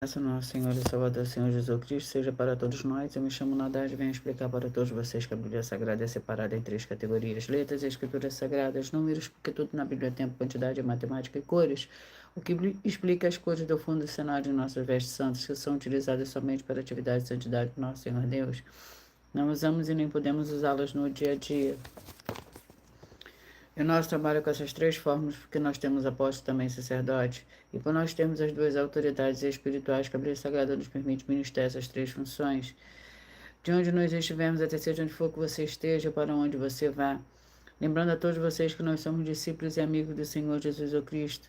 Graça nosso Senhor e Salvador, Senhor Jesus Cristo, seja para todos nós. Eu me chamo Nadar e venho explicar para todos vocês que a Bíblia Sagrada é separada em três categorias: letras, escrituras sagradas, números, porque tudo na Bíblia é tempo, quantidade, matemática e cores, o que explica as cores do fundo do cenário de nossas vestes santas, que são utilizadas somente para atividade de santidade do nosso Senhor Deus. Não usamos e nem podemos usá-las no dia a dia. E o nosso trabalho com essas três formas, porque nós temos apóstolo também sacerdote, e por nós termos as duas autoridades espirituais que a Bíblia Sagrada nos permite ministrar essas três funções. De onde nós estivermos, até seja onde for que você esteja, para onde você vá. Lembrando a todos vocês que nós somos discípulos e amigos do Senhor Jesus o Cristo.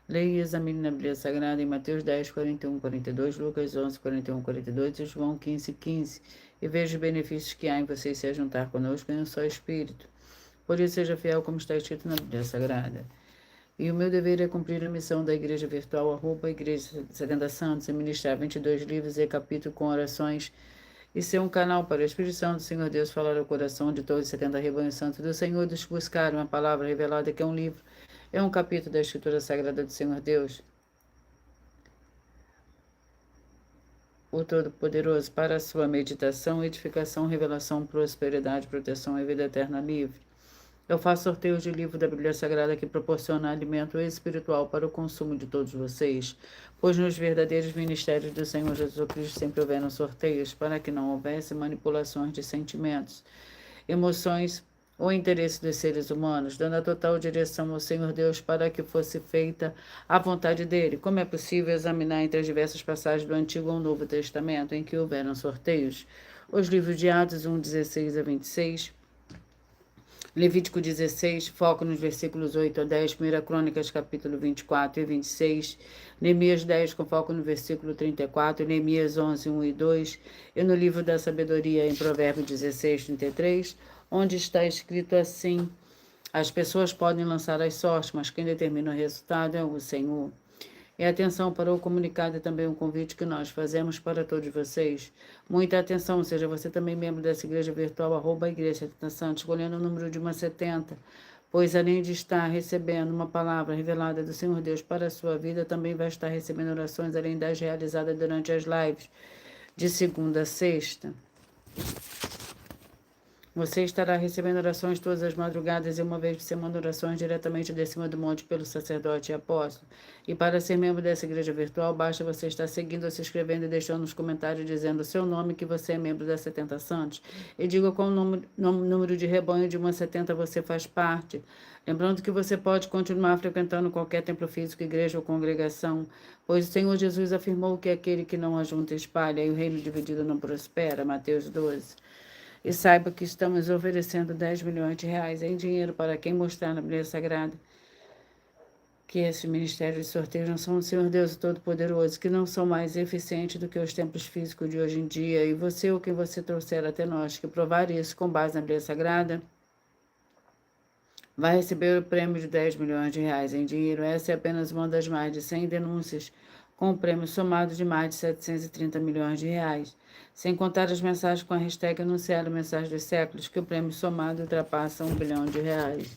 Leia e examine na Bíblia Sagrada em Mateus 10, 41, 42, Lucas 11, 41, 42 e João 15, 15. E veja os benefícios que há em vocês se juntar conosco em um só Espírito. Por isso, seja fiel como está escrito na Bíblia Sagrada. E o meu dever é cumprir a missão da Igreja Virtual, Igreja 70 Santos, e ministrar 22 livros e capítulos com orações, e ser um canal para a Espírito Santo do Senhor Deus falar ao coração de todos os 70 rebanhos santos do Senhor, dos que buscaram a palavra revelada, que é um livro, é um capítulo da Escritura Sagrada do Senhor Deus, o Todo-Poderoso, para a sua meditação, edificação, revelação, prosperidade, proteção e vida eterna livre. Eu faço sorteios de livro da Bíblia Sagrada que proporciona alimento espiritual para o consumo de todos vocês, pois nos verdadeiros ministérios do Senhor Jesus Cristo sempre houveram sorteios, para que não houvesse manipulações de sentimentos, emoções ou interesse dos seres humanos, dando a total direção ao Senhor Deus para que fosse feita a vontade dele. Como é possível examinar entre as diversas passagens do Antigo ou Novo Testamento em que houveram sorteios? Os livros de Atos 1, 16 a 26, Levítico 16, foco nos versículos 8 a 10, 1 Crônicas, capítulo 24 e 26, Neemias 10, com foco no versículo 34, Neemias 11, 1 e 2, e no livro da sabedoria, em Provérbios 16, 33, onde está escrito assim: as pessoas podem lançar as sortes, mas quem determina o resultado é o Senhor. E atenção para o comunicado e também um convite que nós fazemos para todos vocês. Muita atenção, seja você também membro dessa igreja virtual, @igreja 70 Santos, escolhendo o número de uma 70, pois além de estar recebendo uma palavra revelada do Senhor Deus para a sua vida, também vai estar recebendo orações além das realizadas durante as lives de segunda a sexta. Você estará recebendo orações todas as madrugadas e uma vez por semana orações diretamente de cima do monte pelo sacerdote e apóstolo. E para ser membro dessa igreja virtual, basta você estar seguindo, se inscrevendo e deixando nos comentários dizendo o seu nome, que você é membro da 70 Santos. E diga qual número de rebanho de uma 70 você faz parte. Lembrando que você pode continuar frequentando qualquer templo físico, igreja ou congregação, pois o Senhor Jesus afirmou que aquele que não ajunta espalha e o reino dividido não prospera. Mateus 12. E saiba que estamos oferecendo 10 milhões de reais em dinheiro para quem mostrar na Bíblia Sagrada que esses ministérios de sorteio não são do Senhor Deus Todo-Poderoso, que não são mais eficientes do que os templos físicos de hoje em dia. E você ou quem você trouxer até nós que provar isso com base na Bíblia Sagrada vai receber o prêmio de 10 milhões de reais em dinheiro. Essa é apenas uma das mais de 100 denúncias, com um prêmio somado de mais de 730 milhões de reais. Sem contar as mensagens com a hashtag Anunciar a Mensagem dos Séculos, que o prêmio somado ultrapassa 1 bilhão de reais.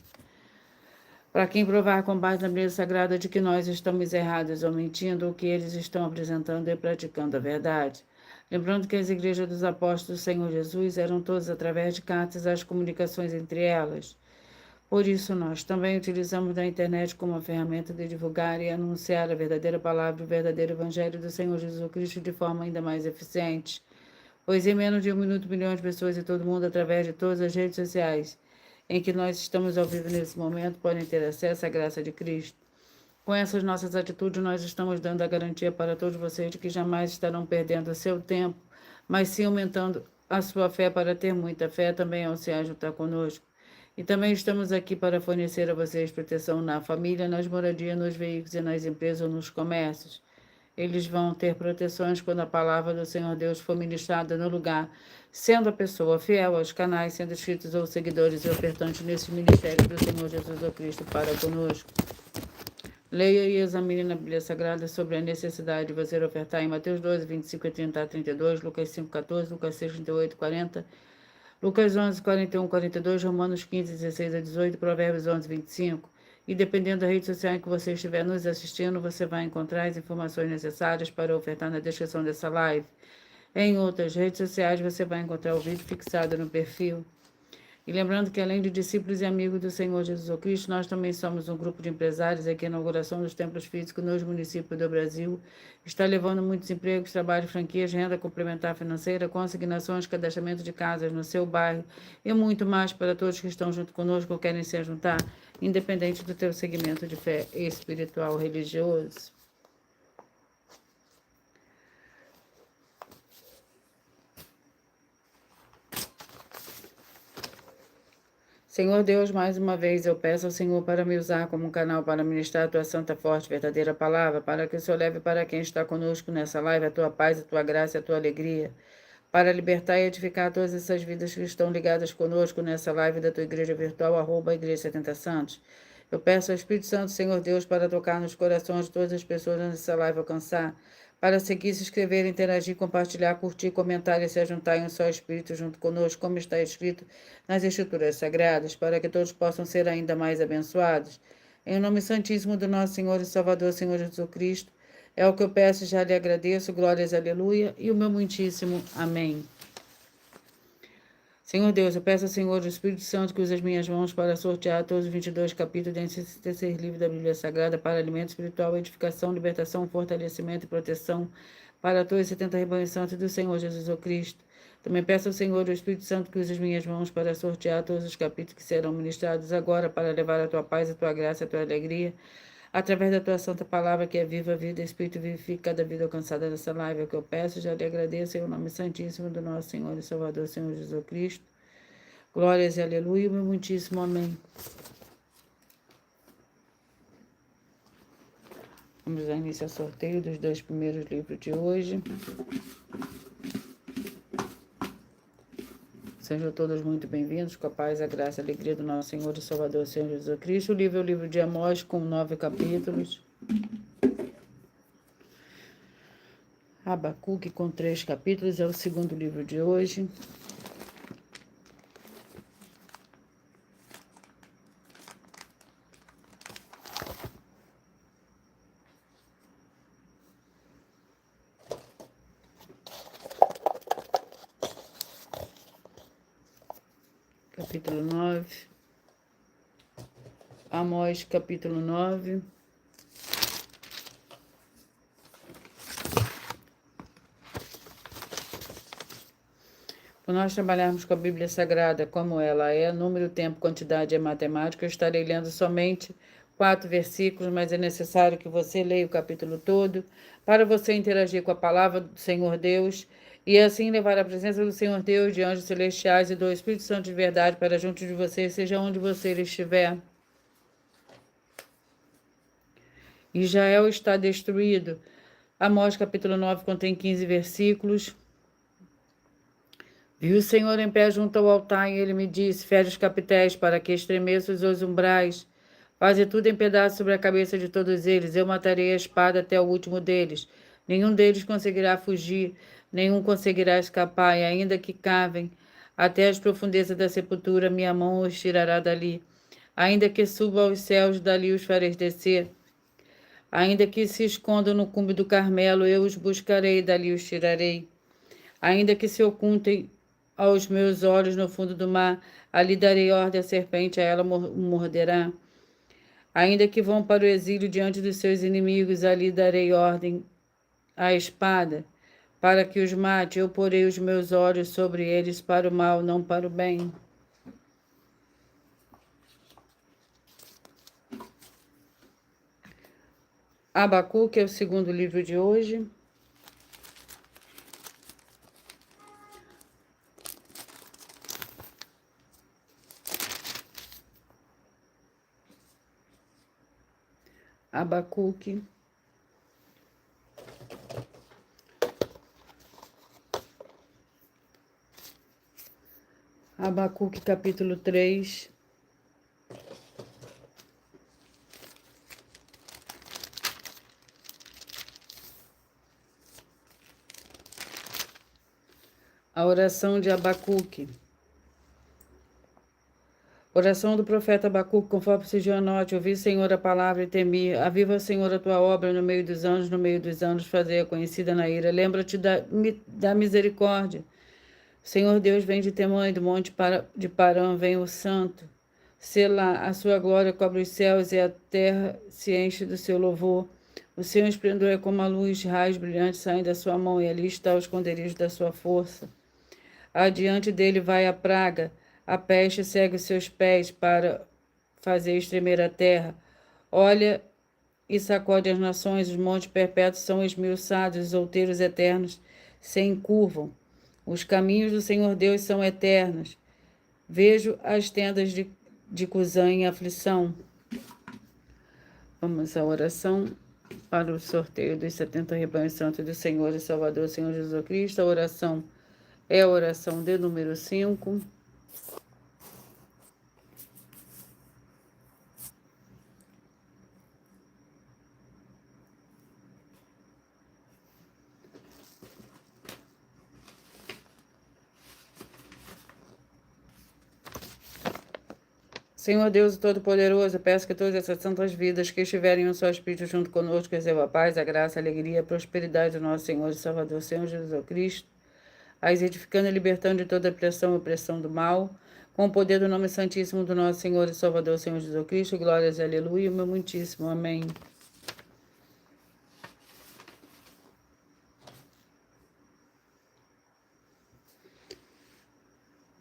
Para quem provar com base na Bíblia Sagrada de que nós estamos errados ou mentindo, ou que eles estão apresentando e praticando a verdade. Lembrando que as igrejas dos apóstolos do Senhor Jesus eram todas através de cartas as comunicações entre elas. Por isso, nós também utilizamos da internet como uma ferramenta de divulgar e anunciar a verdadeira palavra, o verdadeiro evangelho do Senhor Jesus Cristo de forma ainda mais eficiente. Pois em menos de 1 minuto, milhões de pessoas em todo o mundo, através de todas as redes sociais em que nós estamos ao vivo nesse momento, podem ter acesso à graça de Cristo. Com essas nossas atitudes, nós estamos dando a garantia para todos vocês de que jamais estarão perdendo o seu tempo, mas sim aumentando a sua fé para ter muita fé também ao se ajuntar conosco. E também estamos aqui para fornecer a vocês proteção na família, nas moradias, nos veículos e nas empresas ou nos comércios. Eles vão ter proteções quando a palavra do Senhor Deus for ministrada no lugar, sendo a pessoa fiel aos canais, sendo inscritos ou seguidores e ofertantes nesse ministério do Senhor Jesus Cristo para conosco. Leia e examine na Bíblia Sagrada sobre a necessidade de você ofertar em Mateus 12, 25 e 30 a 32, Lucas 5, 14, Lucas 6, 38 e 40, Lucas 11, 41, 42, Romanos 15, 16 a 18, Provérbios 11, 25. E dependendo da rede social em que você estiver nos assistindo, você vai encontrar as informações necessárias para ofertar na descrição dessa live. Em outras redes sociais, você vai encontrar o vídeo fixado no perfil. E lembrando que, além de discípulos e amigos do Senhor Jesus Cristo, nós também somos um grupo de empresários aqui. A inauguração dos templos físicos nos municípios do Brasil está levando muitos empregos, trabalho, franquias, renda complementar financeira, consignações, cadastramento de casas no seu bairro e muito mais para todos que estão junto conosco ou querem se juntar, independente do teu segmento de fé espiritual ou religioso. Senhor Deus, mais uma vez eu peço ao Senhor para me usar como um canal para ministrar a tua santa, forte, verdadeira palavra, para que o Senhor leve para quem está conosco nessa live a tua paz, a tua graça e a tua alegria, para libertar e edificar todas essas vidas que estão ligadas conosco nessa live da tua igreja virtual, @Igreja 70 Santos. Eu peço ao Espírito Santo, Senhor Deus, para tocar nos corações de todas as pessoas nessa live alcançar, para seguir, se inscrever, interagir, compartilhar, curtir, comentar e se ajuntar em um só Espírito junto conosco, como está escrito nas Escrituras Sagradas, para que todos possam ser ainda mais abençoados. Em nome santíssimo do nosso Senhor e Salvador, Senhor Jesus Cristo, é o que eu peço e já lhe agradeço. Glórias, aleluia, e o meu muitíssimo amém. Senhor Deus, eu peço ao Senhor, o Espírito Santo, que use as minhas mãos para sortear todos os 22 capítulos desse terceiro livro da Bíblia Sagrada para alimento espiritual, edificação, libertação, fortalecimento e proteção para todos os 70 rebanhos santos do Senhor Jesus Cristo. Também peço ao Senhor, o Espírito Santo, que use as minhas mãos para sortear todos os capítulos que serão ministrados agora para levar a tua paz, a tua graça, a tua alegria, através da tua santa palavra, que é viva, vida, Espírito vivifica cada vida alcançada nessa live. É o que eu peço, já lhe agradeço, em o nome santíssimo do nosso Senhor e Salvador, Senhor Jesus Cristo. Glórias e aleluia, meu muitíssimo amém. Vamos dar início ao sorteio dos 2 primeiros livros de hoje. Sejam todos muito bem-vindos, com a paz, a graça e a alegria do nosso Senhor e Salvador, Senhor Jesus Cristo. O livro é o livro de Amós, com 9 capítulos. Abacuque, com 3 capítulos, é o segundo livro de hoje. Capítulo 9. Amós, capítulo 9. Por nós trabalharmos com a Bíblia Sagrada como ela é, número, tempo, quantidade e matemática, eu estarei lendo somente 4 versículos, mas é necessário que você leia o capítulo todo para você interagir com a palavra do Senhor Deus e assim levar a presença do Senhor Deus, de anjos celestiais e do Espírito Santo de verdade para junto de você, seja onde você estiver. Israel está destruído. Amós capítulo 9 contém 15 versículos. Vi o Senhor em pé junto ao altar e ele me disse: fere os capitéis para que estremeçam os umbrais. Faze tudo em pedaços sobre a cabeça de todos eles. Eu matarei a espada até o último deles. Nenhum deles conseguirá fugir, nenhum conseguirá escapar, e ainda que cavem até as profundezas da sepultura, minha mão os tirará dali. Ainda que suba aos céus, dali os farei descer. Ainda que se escondam no cume do Carmelo, eu os buscarei, dali os tirarei. Ainda que se ocultem aos meus olhos no fundo do mar, ali darei ordem à serpente, a ela morderá. Ainda que vão para o exílio diante dos seus inimigos, ali darei ordem à espada, para que os mate. Eu porei os meus olhos sobre eles para o mal, não para o bem. Abacuque é o segundo livro de hoje. Abacuque. Abacuque, capítulo 3. A oração de Abacuque. Oração do profeta Abacuque, conforme se anote, ouvi, Senhor, a palavra e temi. Aviva, Senhor, a tua obra no meio dos anos, fazer conhecida na ira. Lembra-te da misericórdia. Senhor Deus, vem de Temã e do monte de Parã, vem o santo. Selá, a sua glória cobre os céus e a terra se enche do seu louvor. O seu esplendor é como a luz, raios brilhantes saem da sua mão, e ali está o esconderijo da sua força. Adiante dele vai a praga, a peste segue os seus pés para fazer estremer a terra. Olha e sacode as nações, os montes perpétuos são esmiuçados, os outeiros eternos se encurvam. Os caminhos do Senhor Deus são eternos. Vejo as tendas de Cusã em aflição. Vamos à oração para o sorteio dos 70 rebanhos santos do Senhor e Salvador, Senhor Jesus Cristo. A oração é a oração de número 5. Senhor Deus Todo-Poderoso, peço que todas essas santas vidas que estiverem no seu Espírito junto conosco recebam a paz, a graça, a alegria e a prosperidade do nosso Senhor e Salvador, Senhor Jesus Cristo, as edificando e libertando de toda pressão e opressão do mal, com o poder do nome santíssimo do nosso Senhor e Salvador, Senhor Jesus Cristo, glórias e aleluia, meu muitíssimo amém.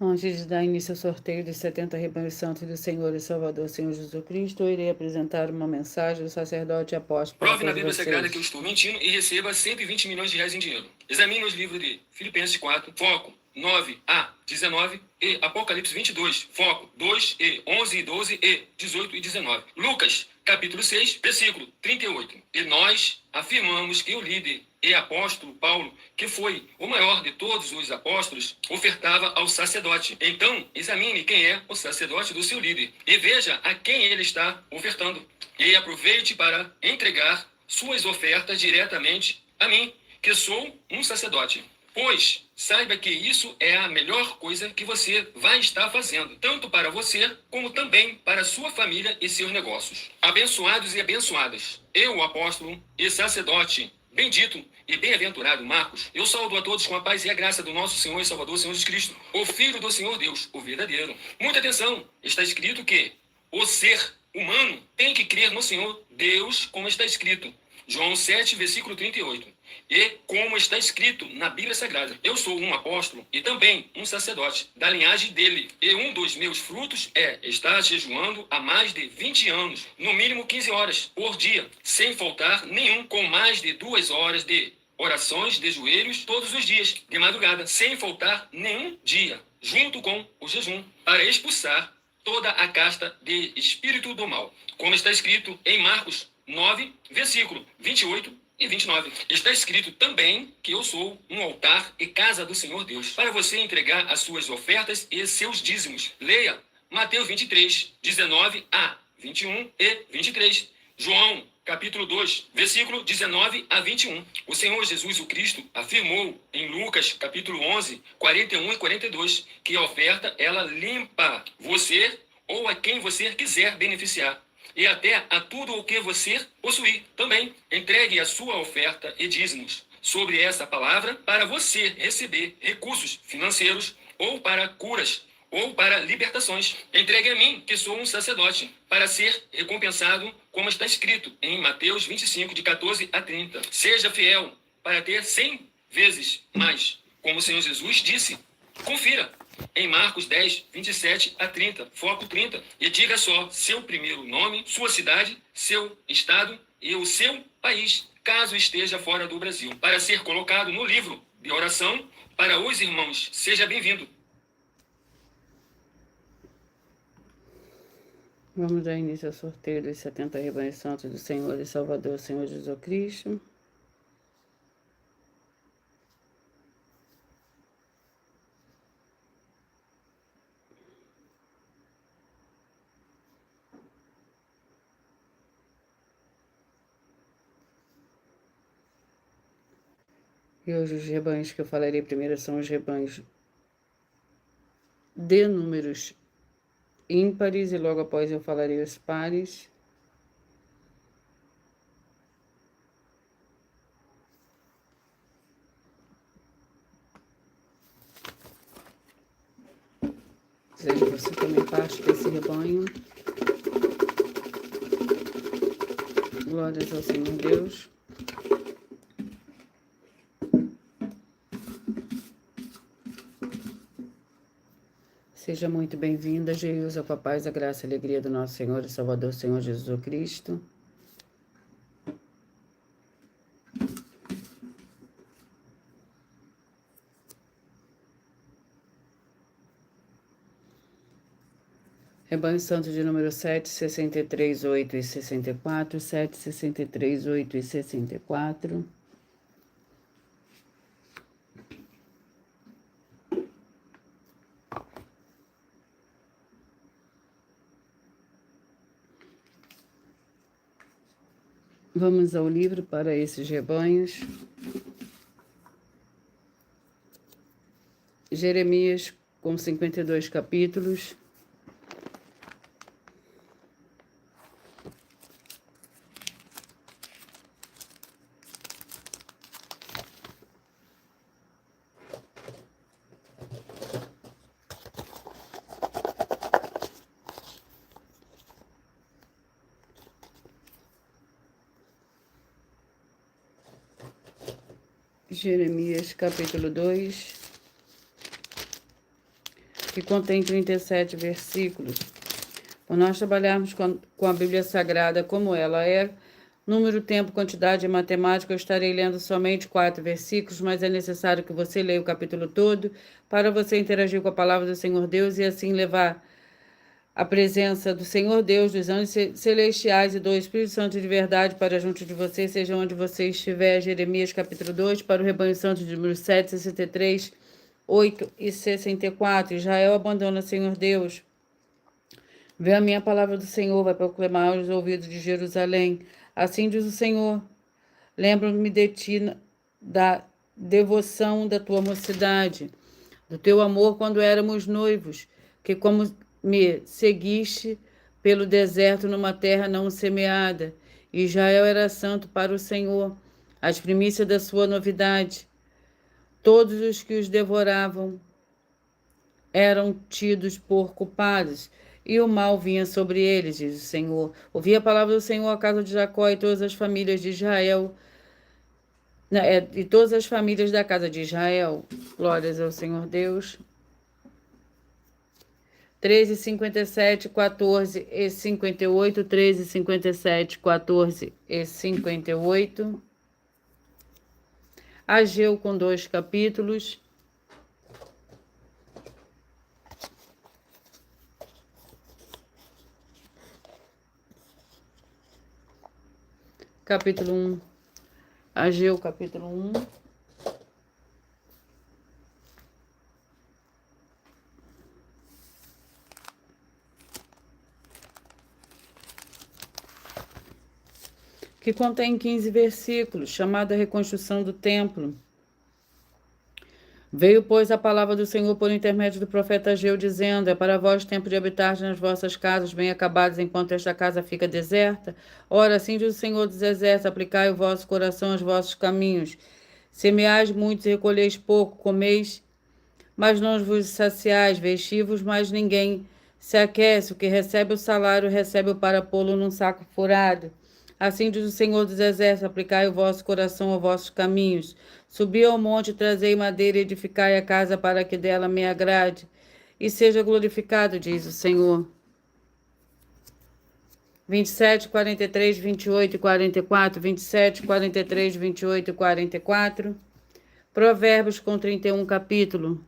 Antes de dar início ao sorteio dos 70 rebanhos santos do Senhor e Salvador, Senhor Jesus Cristo, eu irei apresentar uma mensagem do sacerdote apóstolo. Prove na Bíblia Sagrada que eu estou mentindo e receba 120 milhões de reais em dinheiro. Examine os livros de Filipenses 4, foco 9a 19 e Apocalipse 22, foco 2 e 11 e 12 e 18 e 19. Lucas, capítulo 6, versículo 38. E nós afirmamos que o líder e apóstolo Paulo, que foi o maior de todos os apóstolos, ofertava ao sacerdote. Então, examine quem é o sacerdote do seu líder e veja a quem ele está ofertando. E aproveite para entregar suas ofertas diretamente a mim, que sou um sacerdote. Pois saiba que isso é a melhor coisa que você vai estar fazendo, tanto para você como também para sua família e seus negócios. Abençoados e abençoadas, eu, o apóstolo e sacerdote bendito e bem-aventurado Marcos, eu saúdo a todos com a paz e a graça do nosso Senhor e Salvador, Senhor Jesus Cristo, o Filho do Senhor Deus, o verdadeiro. Muita atenção, está escrito que o ser humano tem que crer no Senhor Deus, como está escrito. João 7, versículo 38. E como está escrito na Bíblia Sagrada, eu sou um apóstolo e também um sacerdote da linhagem dele. E um dos meus frutos é estar jejuando há mais de 20 anos, no mínimo 15 horas por dia, sem faltar nenhum, com mais de 2 horas de orações de joelhos todos os dias, de madrugada, sem faltar nenhum dia, junto com o jejum, para expulsar toda a casta de espírito do mal. Como está escrito em Marcos 9, versículo 28 e 29. Está escrito também que eu sou um altar e casa do Senhor Deus, para você entregar as suas ofertas e seus dízimos. Leia Mateus 23, 19 a 21 e 23. João, capítulo 2, versículo 19 a 21. O Senhor Jesus o Cristo afirmou em Lucas, capítulo 11, 41 e 42, que a oferta, ela limpa você ou a quem você quiser beneficiar. E até a tudo o que você possuir. Também entregue a sua oferta e dízimos sobre essa palavra para você receber recursos financeiros ou para curas ou para libertações. Entregue a mim, que sou um sacerdote, para ser recompensado, como está escrito em Mateus 25, de 14 a 30. Seja fiel para ter 100 vezes mais, como o Senhor Jesus disse. Confira em Marcos 10, 27 a 30, foco 30, e diga só seu primeiro nome, sua cidade, seu estado e o seu país, caso esteja fora do Brasil, para ser colocado no livro de oração para os irmãos. Seja bem-vindo. Vamos dar início ao sorteio dos 70 rebanhos santos do Senhor e Salvador, Senhor Jesus Cristo. E hoje os rebanhos que eu falarei primeiro são os rebanhos de números ímpares e logo após eu falarei os pares. Seja você também parte desse rebanho. Glórias ao Senhor Deus. Seja muito bem-vinda, Geusa, com a paz, a graça e a alegria do nosso Senhor e Salvador, Senhor Jesus Cristo. Rebanho Santo de número 7, 63, 8 e 64, 7, 63, 8 e 64. Vamos ao livro para esses rebanhos. Jeremias, com 52 capítulos. Jeremias, capítulo 2, que contém 37 versículos. Por nós trabalharmos com a Bíblia Sagrada como ela é, número, tempo, quantidade e matemática, eu estarei lendo somente 4 versículos, mas é necessário que você leia o capítulo todo para você interagir com a palavra do Senhor Deus e assim levar a presença do Senhor Deus, dos anjos celestiais e do Espírito Santo de verdade para junto de você, seja onde você estiver. Jeremias capítulo 2, para o rebanho santo de número 7, 63, 8 e 64. Israel abandona o Senhor Deus. Vê a minha palavra do Senhor, vai proclamar aos ouvidos de Jerusalém. Assim diz o Senhor, lembro-me de ti, da devoção da tua mocidade, do teu amor quando éramos noivos, que como me seguiste pelo deserto numa terra não semeada. Israel era santo para o Senhor, as primícias da sua novidade. Todos os que os devoravam eram tidos por culpados, e o mal vinha sobre eles, diz o Senhor. Ouvi a palavra do Senhor à casa de Jacó e todas as famílias de Israel, e todas as famílias da casa de Israel. Glórias ao Senhor Deus. 13, 57, 14 e 58, 13, 57, 14 e 58. Ageu com 2 capítulos. Capítulo 1. Ageu, capítulo 1. Que contém 15 versículos, chamada Reconstrução do Templo. Veio, pois, a palavra do Senhor por intermédio do profeta Ageu, dizendo: é para vós tempo de habitar nas vossas casas bem acabadas, enquanto esta casa fica deserta? Ora, assim diz o Senhor dos Exércitos: aplicai o vosso coração aos vossos caminhos. Semeais muitos e recolheis pouco, comeis, mas não vos saciais, vestivos, mas ninguém se aquece. O que recebe o salário, recebe-o para pô-lo num saco furado. Assim diz o Senhor dos Exércitos: aplicai o vosso coração aos vossos caminhos. Subi ao monte, trazei madeira e edificai a casa para que dela me agrade, e seja glorificado, diz o Senhor. 27, 43, 28 e 44, 27, 43, 28 e 44. Provérbios com 31 capítulo.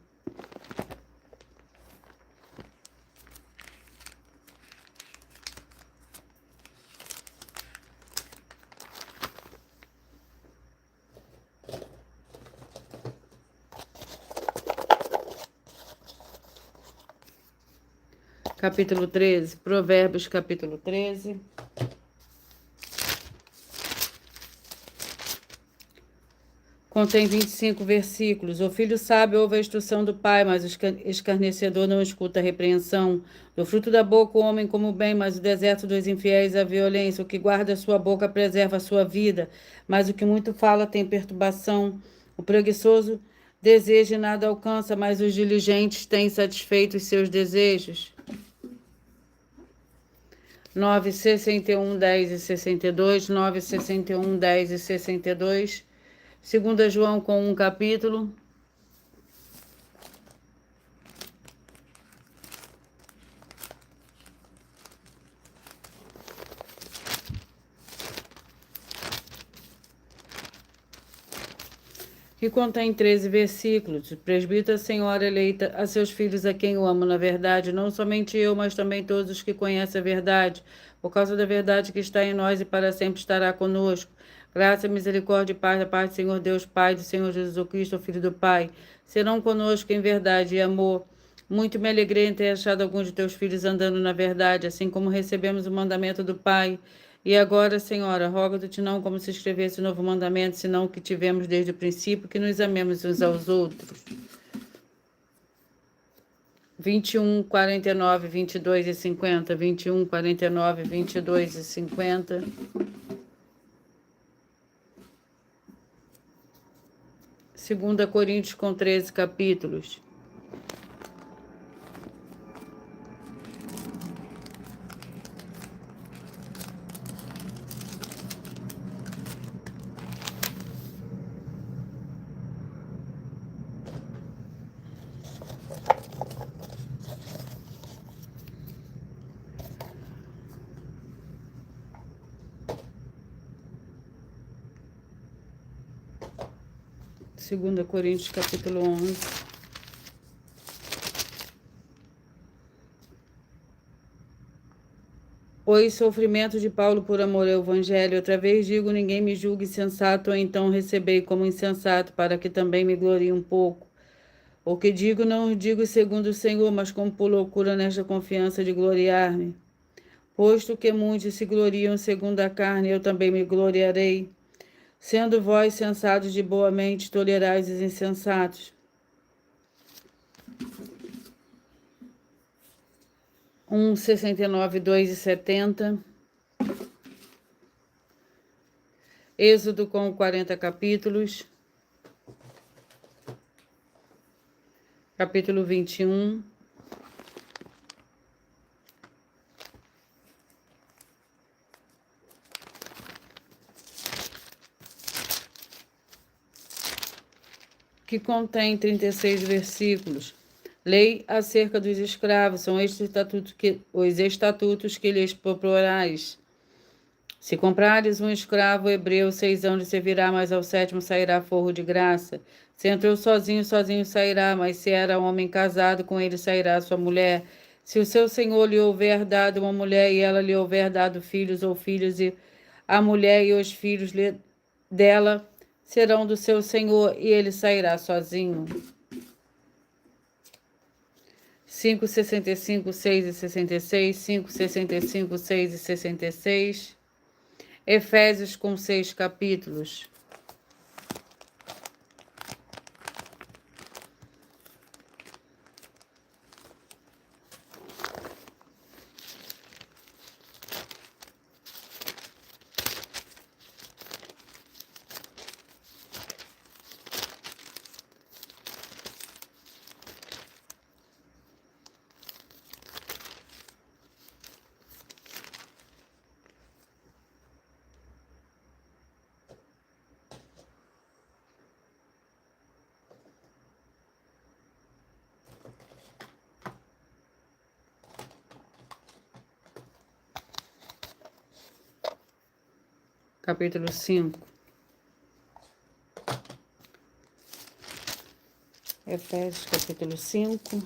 Capítulo 13, Provérbios, capítulo 13. Contém 25 versículos. O filho sábio ouve a instrução do pai, mas o escarnecedor não escuta a repreensão. Do fruto da boca o homem come o bem, mas o deserto dos infiéis a violência. O que guarda a sua boca preserva a sua vida, mas o que muito fala tem perturbação. O preguiçoso deseja e nada alcança, mas os diligentes têm satisfeito os seus desejos. 9, 61, 10 e 62, 9, 61, 10 e 62. 2 João com um capítulo. Que contém 13 versículos. O presbítero, senhora eleita, a seus filhos a quem eu amo na verdade, não somente eu, mas também todos os que conhecem a verdade, por causa da verdade que está em nós e para sempre estará conosco. Graça, misericórdia e paz da parte do Senhor Deus Pai, do Senhor Jesus Cristo, o Filho do Pai, serão conosco em verdade e amor. Muito me alegrei em ter achado alguns de teus filhos andando na verdade, assim como recebemos o mandamento do Pai. E agora, Senhora, rogo-te não como se escrevesse um novo mandamento, senão o que tivemos desde o princípio, que nos amemos uns aos outros. 21, 49, 22 e 50. 21, 49, 22 e 50. Segunda Coríntios com 13 capítulos. Segunda Coríntios capítulo 11. Os sofrimentos de Paulo por amor ao Evangelho. Outra vez digo, ninguém me julgue insensato, ou então recebei como insensato, para que também me glorie um pouco. O que digo, não digo segundo o Senhor, mas como por loucura nesta confiança de gloriar-me. Posto que muitos se gloriam segundo a carne, eu também me gloriarei. Sendo vós sensatos de boa mente, tolerais os insensatos. 69, 2 e 70. Êxodo com 40 capítulos. Capítulo 21. Que contém 36 versículos. Lei acerca dos escravos, são os estatutos que lhes proporais. Se comprares um escravo hebreu, 6 anos servirá, mas ao 7º sairá forro de graça. Se entrou sozinho, sozinho sairá, mas se era homem casado, com ele sairá sua mulher. Se o seu senhor lhe houver dado uma mulher e ela lhe houver dado filhos ou filhas, e a mulher e os filhos dela serão do seu senhor, e ele sairá sozinho. 5, 65, 6 e 66, 5, 65, 6 e 66. Efésios com 6 capítulos. Capítulo 5. Efésios, capítulo 5.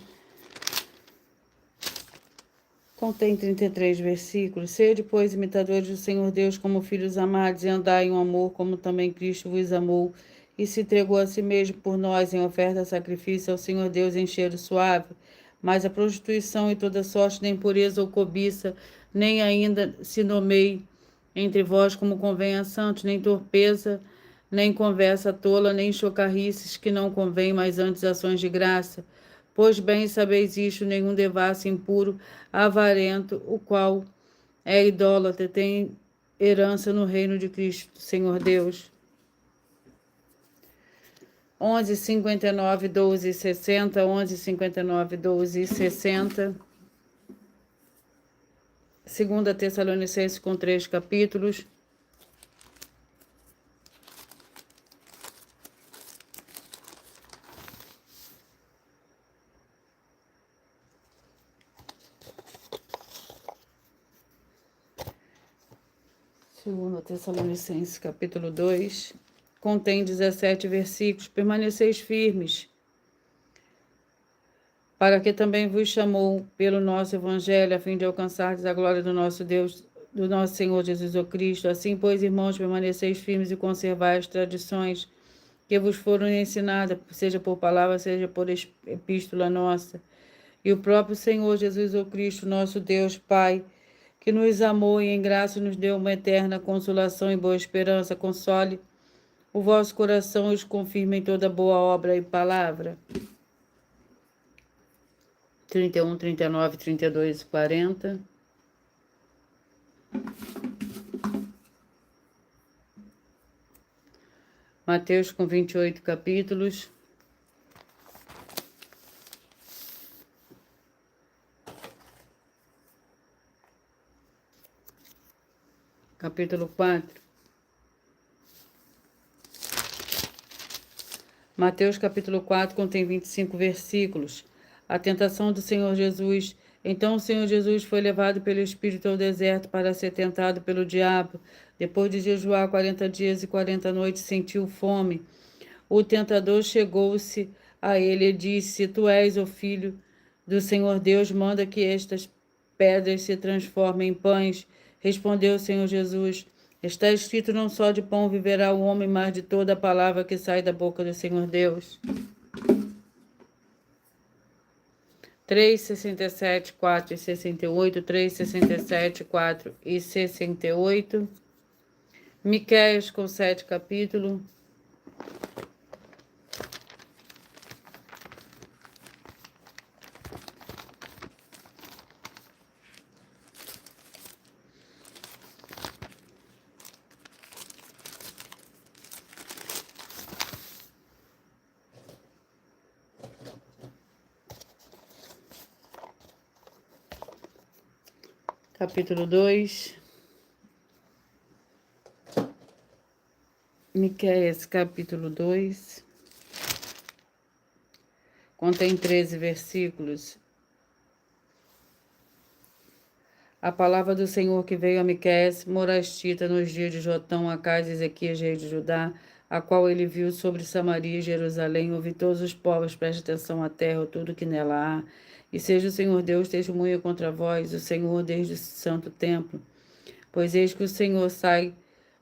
Contém 33 versículos. Sede, pois, imitadores do Senhor Deus como filhos amados, e andai em um amor, como também Cristo vos amou, e se entregou a si mesmo por nós em oferta sacrifício ao Senhor Deus em cheiro suave. Mas a prostituição e toda sorte de impureza ou cobiça, nem ainda se nomeie entre vós como convém a santos, nem torpeza, nem conversa tola, nem chocarrices que não convém, mas antes ações de graça. Pois bem sabeis isto, nenhum devassa impuro, avarento, o qual é idólatra, tem herança no reino de Cristo, Senhor Deus. 11:59, 12:60, 11:59, 12:60. 2 Tessalonicenses com 3 capítulos. Segundo Tessalonicenses, capítulo 2, contém 17 versículos. Permaneceis firmes, para que também vos chamou pelo nosso evangelho, a fim de alcançardes a glória do nosso Deus, do nosso Senhor Jesus Cristo. Assim, pois, irmãos, permaneceis firmes e conservai as tradições que vos foram ensinadas, seja por palavra, seja por epístola nossa. E o próprio Senhor Jesus Cristo, nosso Deus, Pai, que nos amou e em graça nos deu uma eterna consolação e boa esperança, console o vosso coração e os confirme em toda boa obra e palavra. 31, 39, 32 e 40. Mateus com 28 capítulos. Capítulo 4. Mateus capítulo 4 contém 25 versículos. A tentação do Senhor Jesus. Então o Senhor Jesus foi levado pelo Espírito ao deserto para ser tentado pelo diabo. Depois de jejuar 40 dias e 40 noites, sentiu fome. O tentador chegou-se a ele e disse: Se tu és o filho do Senhor Deus, manda que estas pedras se transformem em pães. Respondeu o Senhor Jesus: Está escrito, não só de pão viverá o homem, mas de toda a palavra que sai da boca do Senhor Deus. 3:67, 4 e 68, 3:67, 4 e 68. Miqueias com 7 capítulos. Capítulo 2. Miqueias, capítulo 2. Contém 13 versículos. A palavra do Senhor que veio a Miqueias, morastita, nos dias de Jotão, Acás e Ezequias, rei de Judá, a qual ele viu sobre Samaria e Jerusalém. Ouvi todos os povos, preste atenção à terra, tudo que nela há. E seja o Senhor Deus testemunha contra vós, o Senhor desde o santo templo. Pois eis que o Senhor sai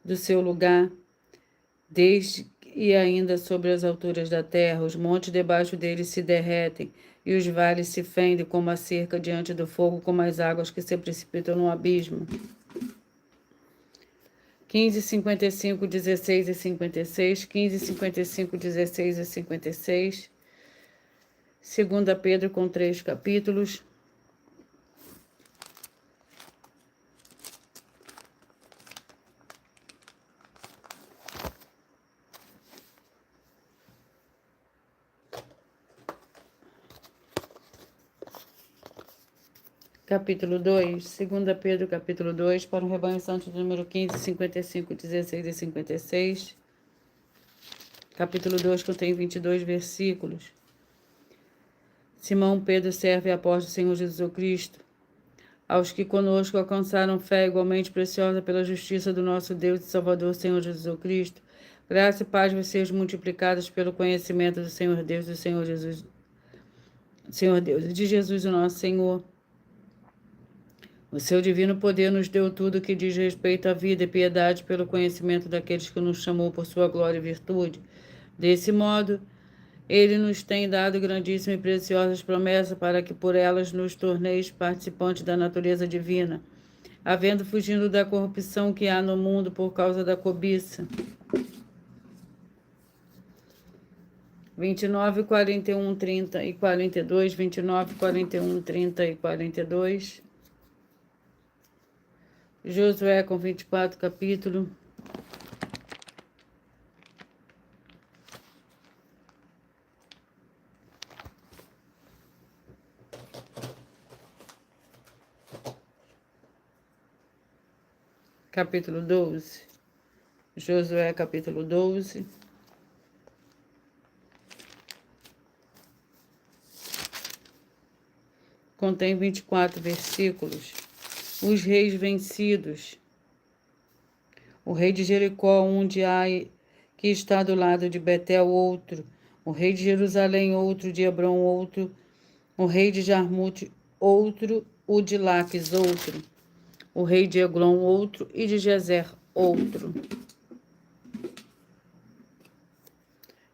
do seu lugar, desde e ainda sobre as alturas da terra. Os montes debaixo dele se derretem, e os vales se fendem como a cerca diante do fogo, como as águas que se precipitam no abismo. 15:55, 16 e 56, 15:55, 16 e 56. 2 Pedro com 3 capítulos. Capítulo 2, 2 Pedro, capítulo 2, para o rebanho santo número 15, 55, 16 e 56. Capítulo 2 contém 22 versículos. Simão Pedro, servo e apóstolo do Senhor Jesus Cristo, aos que conosco alcançaram fé igualmente preciosa pela justiça do nosso Deus e Salvador, Senhor Jesus Cristo, graça e paz vos sejam multiplicadas pelo conhecimento do Senhor Deus e do Senhor Jesus, Senhor Deus e de Jesus o nosso Senhor. O seu divino poder nos deu tudo que diz respeito à vida e piedade pelo conhecimento daqueles que nos chamou por sua glória e virtude. Desse modo, ele nos tem dado grandíssimas e preciosas promessas para que por elas nos torneis participantes da natureza divina, havendo fugido da corrupção que há no mundo por causa da cobiça. 29, 41, 30 e 42, 29, 41, 30 e 42. Josué com 24 capítulo. Capítulo 12. Josué capítulo 12. Contém 24 versículos. Os reis vencidos. O rei de Jericó, um de Ai, que está do lado de Betel, outro. O rei de Jerusalém, outro de Hebron, outro. O rei de Jarmute, outro. O de Laques, outro. O rei de Eglon, outro. E de Gezer, outro.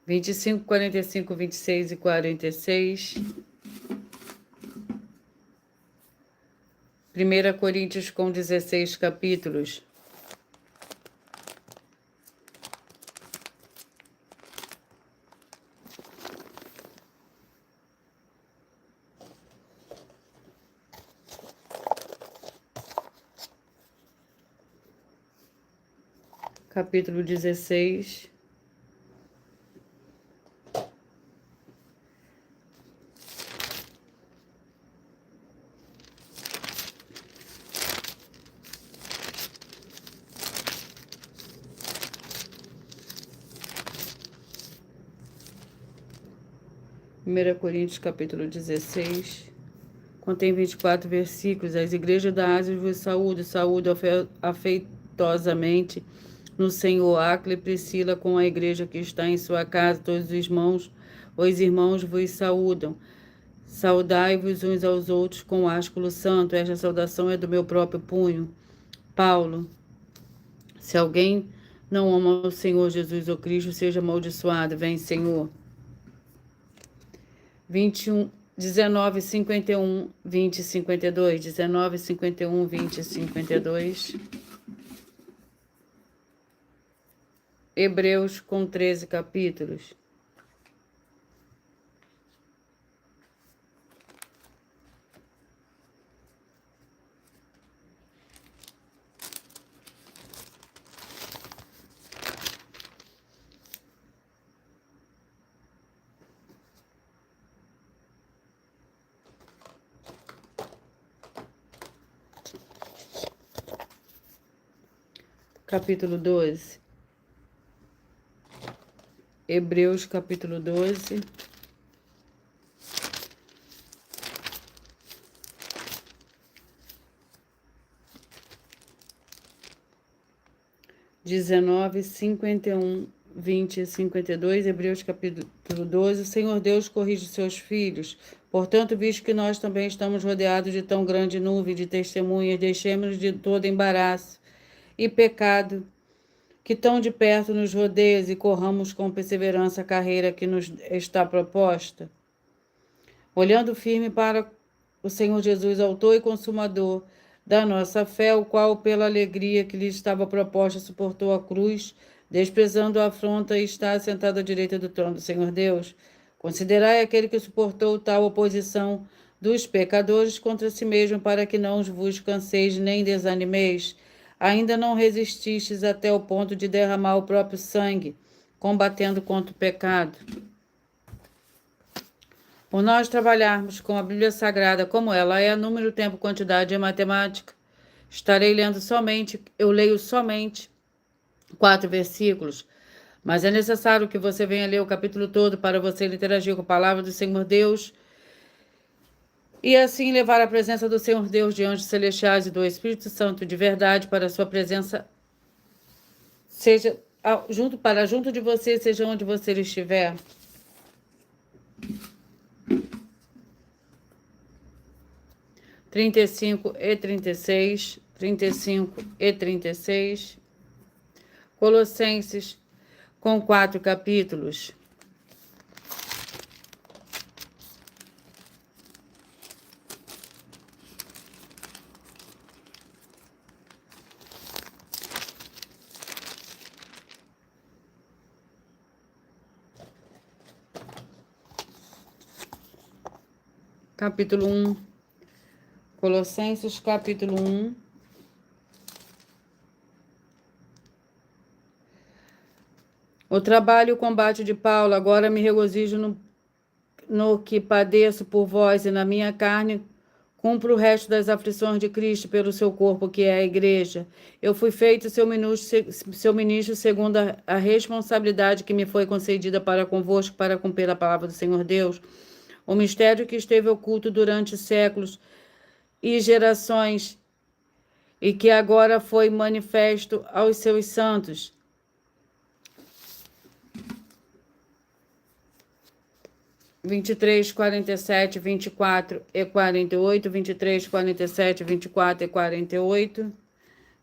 25, 45, 26 e 46. 1 Coríntios com 16 capítulos. Capítulo 16. Primeira Coríntios, capítulo 16. Contém 24 versículos. As igrejas da Ásia vos saúdo. Saúdo afetuosamente no Senhor. Áquila e Priscila com a igreja que está em sua casa. Todos os irmãos vos saúdam. Saudai-vos uns aos outros com ósculo santo. Esta saudação é do meu próprio punho. Paulo. Se alguém não ama o Senhor Jesus ou Cristo, seja amaldiçoado. Vem, Senhor. 21, 19, 51, 20, 52. 19, 51, 20, 52. Hebreus com 13 capítulos. Capítulo 12. Hebreus, capítulo 12. Dezenove, 51, 20 e 52. Hebreus, capítulo 12. O Senhor Deus corrige seus filhos. Portanto, visto que nós também estamos rodeados de tão grande nuvem de testemunhas, deixemos-nos de todo embaraço e pecado que tão de perto nos rodeia e corramos com perseverança a carreira que nos está proposta, olhando firme para o Senhor Jesus, autor e consumador da nossa fé, o qual, pela alegria que lhe estava proposta, suportou a cruz, desprezando a afronta e está assentado à direita do trono do Senhor Deus. Considerai aquele que suportou tal oposição dos pecadores contra si mesmo, para que não vos canseis nem desanimeis. Ainda não resististes até o ponto de derramar o próprio sangue, combatendo contra o pecado. Por nós trabalharmos com a Bíblia Sagrada como ela é, número, tempo, quantidade e matemática, eu leio somente 4 versículos, mas é necessário que você venha ler o capítulo todo para você interagir com a palavra do Senhor Deus e assim levar a presença do Senhor Deus de anjos celestiais e do Espírito Santo de verdade para a sua presença, seja junto de você, seja onde você estiver. Trinta e cinco e 36, 35 e 36. Colossenses com 4 capítulos. capítulo 1. Colossenses, capítulo 1. O trabalho e o combate de Paulo, agora me regozijo no que padeço por vós, e na minha carne cumpro o resto das aflições de Cristo pelo seu corpo, que é a igreja. Eu fui feito seu ministro segundo a responsabilidade que me foi concedida para convosco, para cumprir a palavra do Senhor Deus, o mistério que esteve oculto durante séculos e gerações, e que agora foi manifesto aos seus santos. 23, 47, 24 e 48, 23, 47, 24 e 48.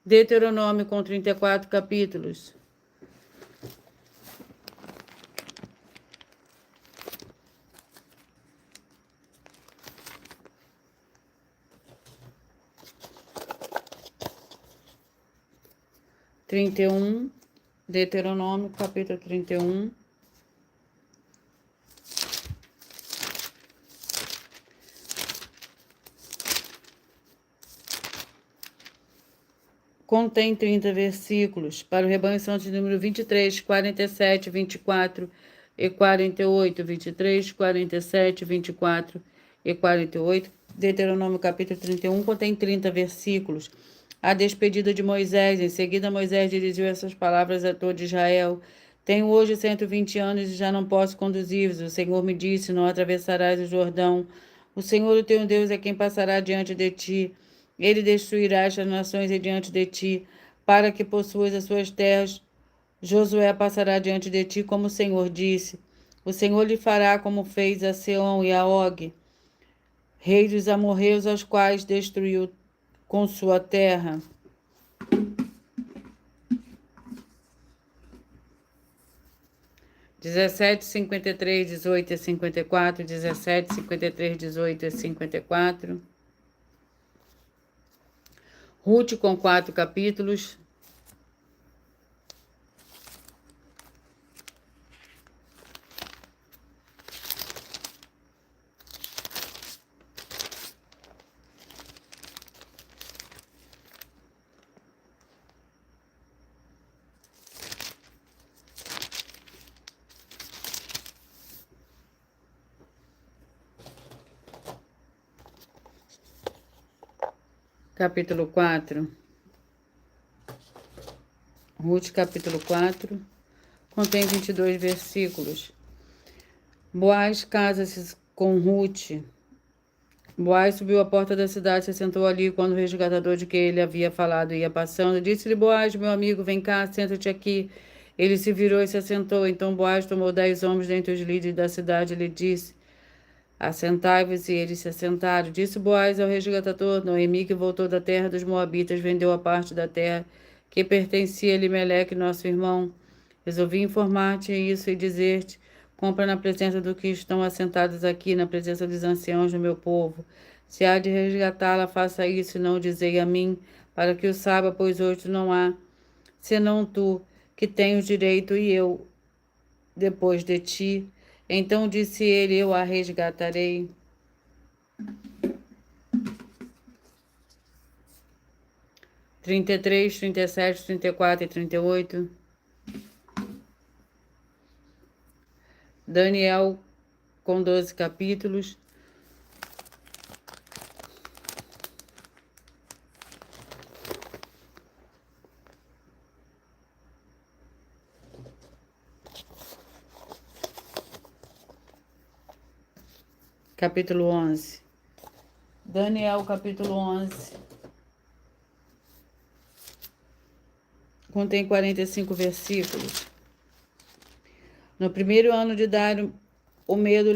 Deuteronômio com 34 capítulos. Deuteronômio, capítulo 31. Contém 30 versículos. Para o rebanho santo de número 23, 47, 24 e 48. 23, 47, 24 e 48. Deuteronômio capítulo 31 contém 30 versículos. A despedida de Moisés. Em seguida, Moisés dirigiu essas palavras a todo Israel. Tenho hoje 120 anos e já não posso conduzir-vos. O Senhor me disse, não atravessarás o Jordão. O Senhor, o teu Deus, é quem passará diante de ti. Ele destruirá estas nações diante de ti, para que possuas as suas terras. Josué passará diante de ti, como o Senhor disse. O Senhor lhe fará como fez a Seom e a Og, reis dos amorreus, aos quais destruiu com sua terra. Dezessete, 53, 18 e 54. 17, 53, 18 e 54. Ruth com 4 capítulos. Capítulo 4. Ruth, capítulo 4, contém 22 versículos. Boaz casa-se com Ruth. Boaz subiu à porta da cidade, se sentou ali quando o resgatador de que ele havia falado ia passando. Disse-lhe Boaz, meu amigo, vem cá, senta-te aqui. Ele se virou e se assentou. Então Boaz tomou 10 homens dentre os líderes da cidade e lhe disse, assentai-vos, e eles se assentaram. Disse Boaz ao resgatador, Noemi, que voltou da terra dos Moabitas, vendeu a parte da terra que pertencia a Elimeleque, nosso irmão. Resolvi informar-te isso e dizer-te, compra na presença dos que estão assentados aqui, na presença dos anciãos do meu povo. Se há de resgatá-la, faça isso e não o dizei a mim, para que o saiba, pois hoje não há, senão tu, que tens direito, e eu, depois de ti. Então disse ele, eu a resgatarei. Trinta e 37, 34 e 38. Daniel com 12 capítulos. Capítulo 11. Daniel, capítulo 11. Contém 45 versículos. No primeiro ano de Dário, o medo,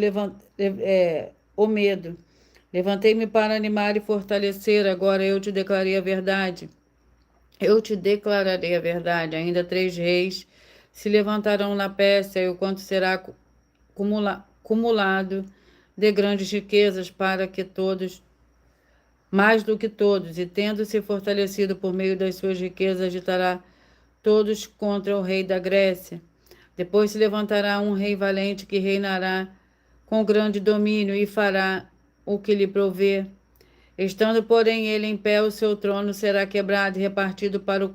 levantei-me para animar e fortalecer. Agora eu te declarei a verdade. Eu te declararei a verdade. Ainda 3 reis se levantarão na Pérsia, e o quanto será cumulado de grandes riquezas, para que todos, mais do que todos, e tendo-se fortalecido por meio das suas riquezas, agitará todos contra o rei da Grécia. Depois se levantará um rei valente que reinará com grande domínio e fará o que lhe provê. Estando, porém, ele em pé, o seu trono será quebrado e repartido para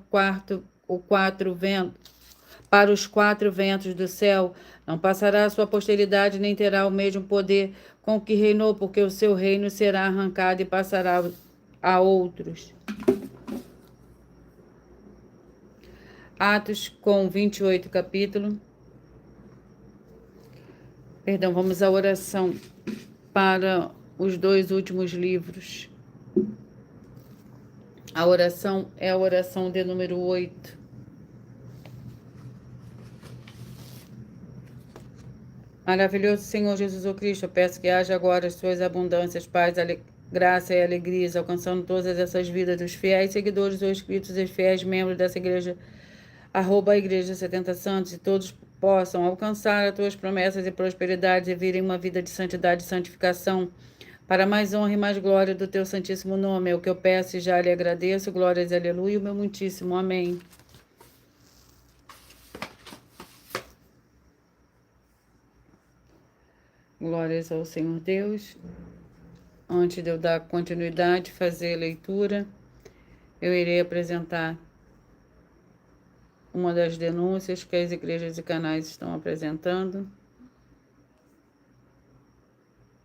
para os quatro ventos do céu. Não passará a sua posteridade, nem terá o mesmo poder com que reinou, porque o seu reino será arrancado e passará a outros. Atos com 28 capítulo. Perdão, vamos à oração para os dois últimos livros. A oração é a oração de número 8. Maravilhoso Senhor Jesus o Cristo, eu peço que haja agora as suas abundâncias, paz, graça e alegrias, alcançando todas essas vidas dos fiéis seguidores ou inscritos e fiéis membros dessa igreja, @igreja 70 Santos, e todos possam alcançar as tuas promessas e prosperidades e virem uma vida de santidade e santificação, para mais honra e mais glória do teu santíssimo nome. É o que eu peço e já lhe agradeço. Glórias e aleluia, o meu muitíssimo amém. Glórias ao Senhor Deus. Antes de eu dar continuidade, fazer a leitura, eu irei apresentar uma das denúncias que as igrejas e canais estão apresentando.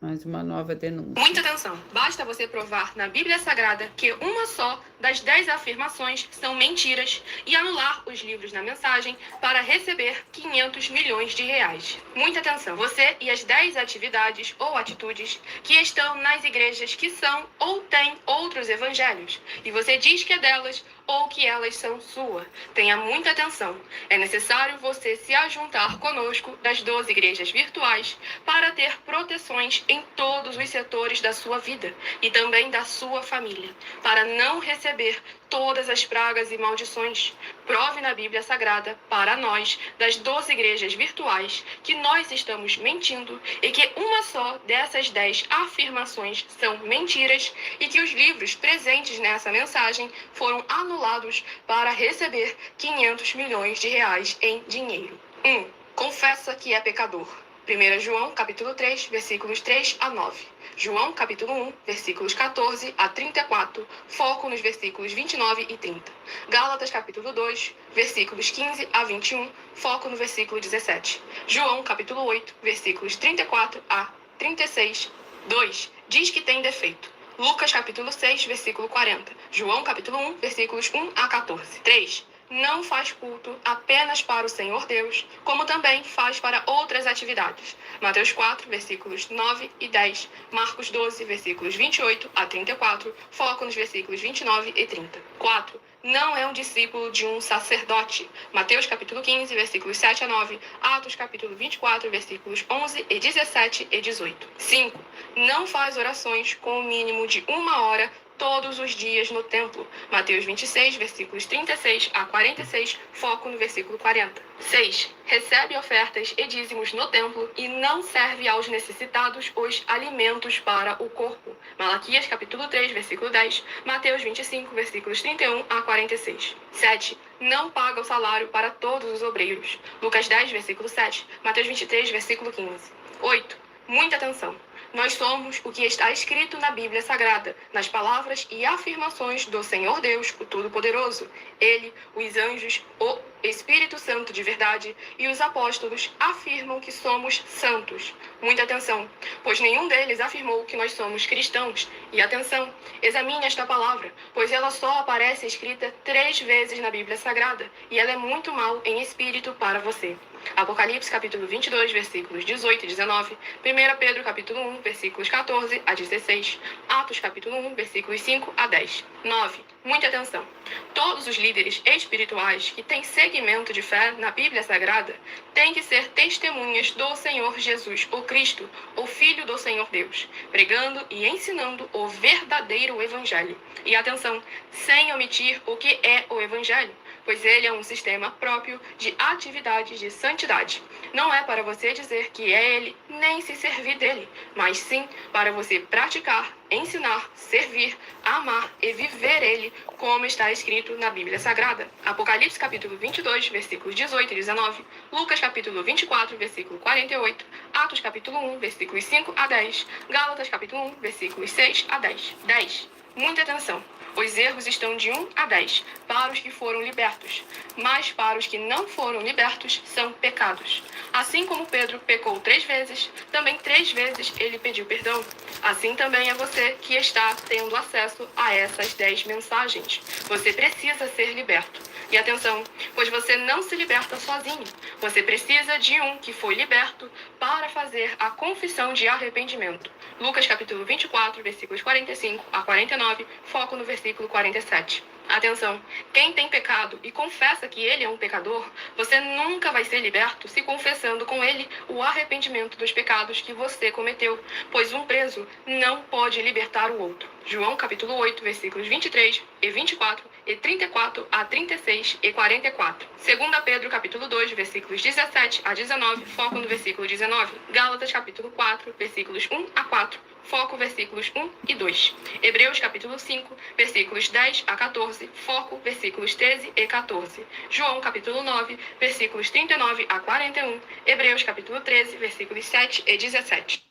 Mais uma nova denúncia. Muita atenção! Basta você provar na Bíblia Sagrada que uma só das 10 afirmações são mentiras e anular os livros na mensagem para receber 500 milhões de reais. Muita atenção! Você e as 10 atividades ou atitudes que estão nas igrejas que são ou têm outros evangelhos, e você diz que é delas ou que elas são sua. Tenha muita atenção. É necessário você se ajuntar conosco das 12 igrejas virtuais para ter proteções em todos os setores da sua vida e também da sua família, para não receber todas as pragas e maldições. Prove na Bíblia Sagrada para nós, das 12 igrejas virtuais, que nós estamos mentindo e que uma só dessas 10 afirmações são mentiras e que os livros presentes nessa mensagem foram anulados para receber 500 milhões de reais em dinheiro. 1. Confessa que é pecador. 1 João, capítulo 3, versículos 3 a 9. João, capítulo 1, versículos 14 a 34, foco nos versículos 29 e 30. Gálatas, capítulo 2, versículos 15 a 21, foco no versículo 17. João, capítulo 8, versículos 34 a 36. 2. Diz que tem defeito. Lucas, capítulo 6, versículo 40. João, capítulo 1, versículos 1 a 14. 3. Não faz culto apenas para o Senhor Deus, como também faz para outras atividades. Mateus 4, versículos 9 e 10. Marcos 12, versículos 28 a 34. Foco nos versículos 29 e 30. 4. Não é um discípulo de um sacerdote. Mateus capítulo 15, versículos 7 a 9. Atos capítulo 24, versículos 11 e 17 e 18. 5. Não faz orações com o mínimo de 1 hora todos os dias no templo. Mateus 26, versículos 36 a 46, foco no versículo 40. 6. Recebe ofertas e dízimos no templo e não serve aos necessitados os alimentos para o corpo. Malaquias capítulo 3, versículo 10. Mateus 25, versículos 31 a 46. 7. Não paga o salário para todos os obreiros. Lucas 10, versículo 7. Mateus 23, versículo 15. 8. Muita atenção! Nós somos o que está escrito na Bíblia Sagrada, nas palavras e afirmações do Senhor Deus, o Todo-Poderoso. Ele, os anjos, o Espírito Santo de verdade e os apóstolos afirmam que somos santos. Muita atenção, pois nenhum deles afirmou que nós somos cristãos. E atenção, examine esta palavra, pois ela só aparece escrita 3 vezes na Bíblia Sagrada, e ela é muito mal em espírito para você. Apocalipse capítulo 22, versículos 18 e 19. 1 Pedro capítulo 1, versículos 14 a 16. Atos capítulo 1, versículos 5 a 10. 9. Muita atenção. Todos os líderes espirituais que têm segmento de fé na Bíblia Sagrada têm que ser testemunhas do Senhor Jesus, o Cristo, o Filho do Senhor Deus, pregando e ensinando o verdadeiro Evangelho. E atenção, sem omitir o que é o Evangelho, pois ele é um sistema próprio de atividades de santidade. Não é para você dizer que é ele, nem se servir dele, mas sim para você praticar ensinar, servir, amar e viver ele, como está escrito na Bíblia Sagrada. Apocalipse capítulo 22, versículos 18 e 19, Lucas capítulo 24, versículo 48, Atos capítulo 1, versículos 5 a 10, Gálatas capítulo 1, versículos 6 a 10. 10. Muita atenção. Os erros estão de 1 a 10 para os que foram libertos, mas para os que não foram libertos são pecados. Assim como Pedro pecou 3 vezes, também 3 vezes ele pediu perdão. Assim também é você que está tendo acesso a essas 10 mensagens. Você precisa ser liberto. E atenção, pois você não se liberta sozinho. Você precisa de um que foi liberto para fazer a confissão de arrependimento. Lucas capítulo 24, versículos 45 a 49, foco no versículo 47. Atenção, quem tem pecado e confessa que ele é um pecador, você nunca vai ser liberto se confessando com ele o arrependimento dos pecados que você cometeu, pois um preso não pode libertar o outro. João capítulo 8, versículos 23 e 24 e 34 a 36 e 44. 2 Pedro capítulo 2, versículos 17 a 19, foco no versículo 19. Gálatas capítulo 4, versículos 1 a 4, foco versículos 1 e 2. Hebreus capítulo 5, versículos 10 a 14, foco versículos 13 e 14. João capítulo 9, versículos 39 a 41. Hebreus capítulo 13, versículos 7 e 17.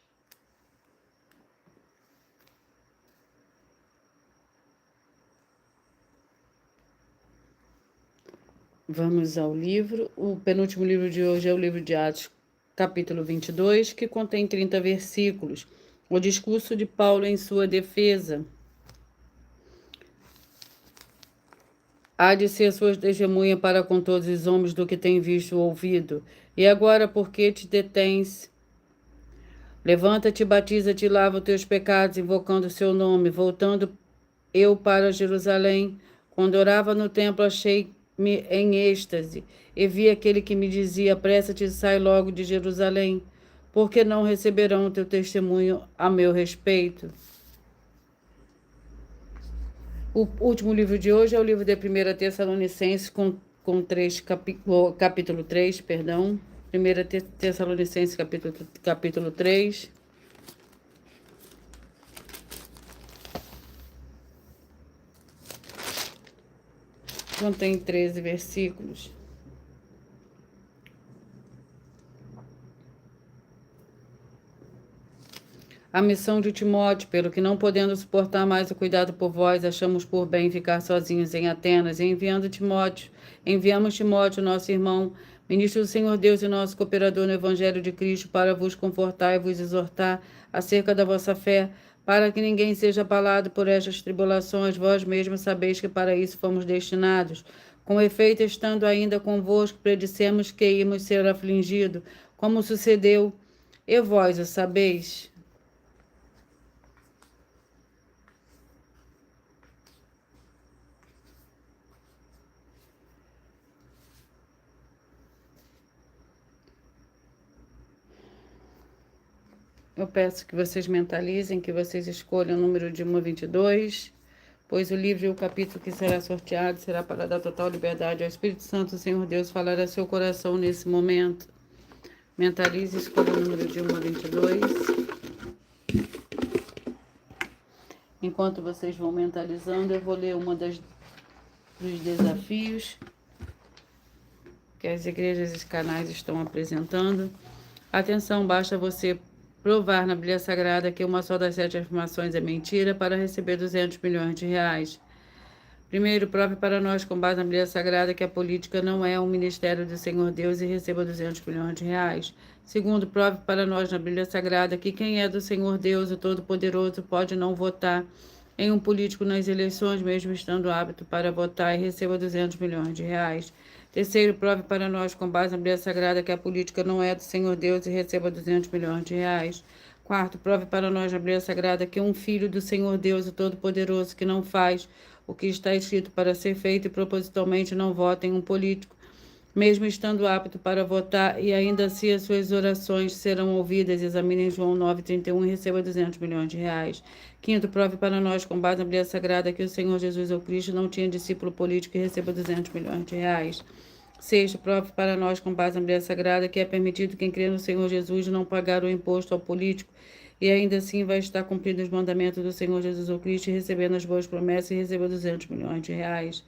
Vamos ao livro. O penúltimo livro de hoje é o livro de Atos, capítulo 22, que contém 30 versículos. O discurso de Paulo em sua defesa. Há de ser sua testemunha para com todos os homens do que tem visto ou ouvido. E agora, por que te detens? Levanta-te, batiza-te e lava os teus pecados, invocando o seu nome. Voltando eu para Jerusalém, quando orava no templo, achei-me em êxtase, e vi aquele que me dizia: apressa-te e sai logo de Jerusalém, porque não receberão o teu testemunho a meu respeito. O último livro de hoje é o livro de 1 Tessalonicenses, capítulo 3, perdão. 1 Tessalonicenses, capítulo 3. Contém 13 versículos. A missão de Timóteo, pelo que não podendo suportar mais o cuidado por vós, achamos por bem ficar sozinhos em Atenas, e enviamos Timóteo, nosso irmão, ministro do Senhor Deus e nosso cooperador no Evangelho de Cristo, para vos confortar e vos exortar acerca da vossa fé, para que ninguém seja abalado por estas tribulações. Vós mesmos sabeis que para isso fomos destinados. Com efeito, estando ainda convosco, predissemos que íamos ser afligidos, como sucedeu, e vós o sabeis. Eu peço que vocês mentalizem, que vocês escolham o número de 1 a 22, pois o livro e o capítulo que será sorteado será para dar total liberdade ao Espírito Santo, o Senhor Deus, falar a seu coração nesse momento. Mentalize e escolha o número de 1 a 22. Enquanto vocês vão mentalizando, eu vou ler dos desafios que as igrejas e canais estão apresentando. Atenção, basta você provar na Bíblia Sagrada que uma só das 7 afirmações é mentira para receber 200 milhões de reais. Primeiro, prove para nós, com base na Bíblia Sagrada, que a política não é um ministério do Senhor Deus e receba 200 milhões de reais. Segundo, prove para nós na Bíblia Sagrada que quem é do Senhor Deus, o Todo-Poderoso, pode não votar em um político nas eleições, mesmo estando apto para votar, e receba 200 milhões de reais. Terceiro, prove para nós, com base na Bíblia Sagrada, que a política não é do Senhor Deus e receba 200 milhões de reais. Quarto, prove para nós na Bíblia Sagrada que um filho do Senhor Deus, o Todo-Poderoso, que não faz o que está escrito para ser feito e propositalmente não vota em um político, mesmo estando apto para votar, e ainda assim as suas orações serão ouvidas. Examine João 9,31 e receba 200 milhões de reais. Quinto, prove para nós, com base na Bíblia Sagrada, que o Senhor Jesus ou Cristo não tinha discípulo político e receba 200 milhões de reais. Sexto, prove para nós, com base na Bíblia Sagrada, que é permitido quem crê no Senhor Jesus não pagar o imposto ao político e ainda assim vai estar cumprindo os mandamentos do Senhor Jesus Cristo, recebendo as boas promessas e receba 200 milhões de reais.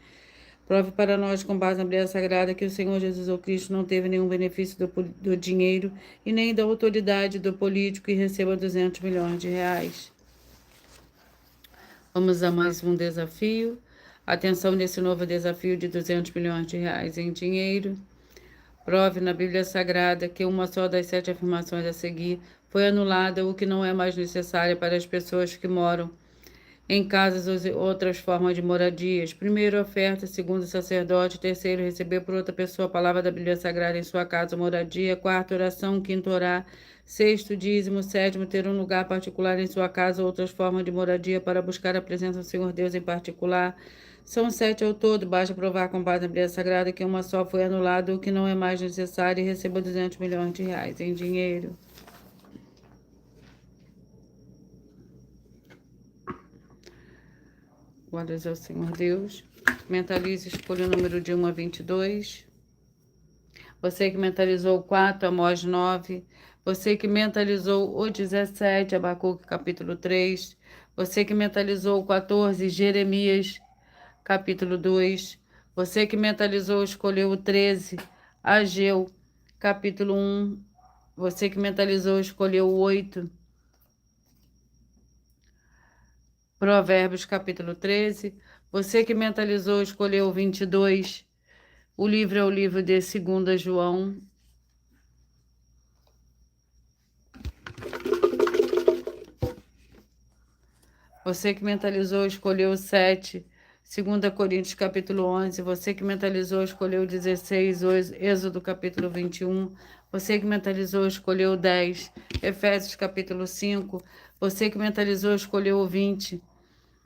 Prove para nós, com base na Bíblia Sagrada, que o Senhor Jesus Cristo não teve nenhum benefício do dinheiro e nem da autoridade do político e receba 200 milhões de reais. Vamos a mais um desafio. Atenção nesse novo desafio de 200 milhões de reais em dinheiro. Prove na Bíblia Sagrada que uma só das 7 afirmações a seguir foi anulada, o que não é mais necessário para as pessoas que moram em casas ou outras formas de moradias. Primeiro, oferta. Segundo, sacerdote. Terceiro, receber por outra pessoa a palavra da Bíblia Sagrada em sua casa ou moradia. Quarto, oração. Quinto, orar. Sexto, dízimo. Sétimo, ter um lugar particular em sua casa ou outras formas de moradia para buscar a presença do Senhor Deus em particular. São 7 ao todo. Basta provar com base na Bíblia Sagrada que uma só foi anulada, o que não é mais necessário, e receba 200 milhões de reais em dinheiro. Glórias ao Senhor Deus. Mentalize, escolha o número de 1 a 22. Você que mentalizou o 4, Amós 9. Você que mentalizou o 17, Abacuque capítulo 3. Você que mentalizou o 14, Jeremias capítulo 2. Você que mentalizou, escolheu o 13, Ageu capítulo 1. Você que mentalizou, escolheu o 8, Provérbios capítulo 13. Você que mentalizou, escolheu o 22. O livro é o livro de 2 João. Você que mentalizou, escolheu o 7. 2 Coríntios capítulo 11. Você que mentalizou, escolheu o 16. Êxodo capítulo 21. Você que mentalizou, escolheu o 10. Efésios capítulo 5. Você que mentalizou, escolheu o 20.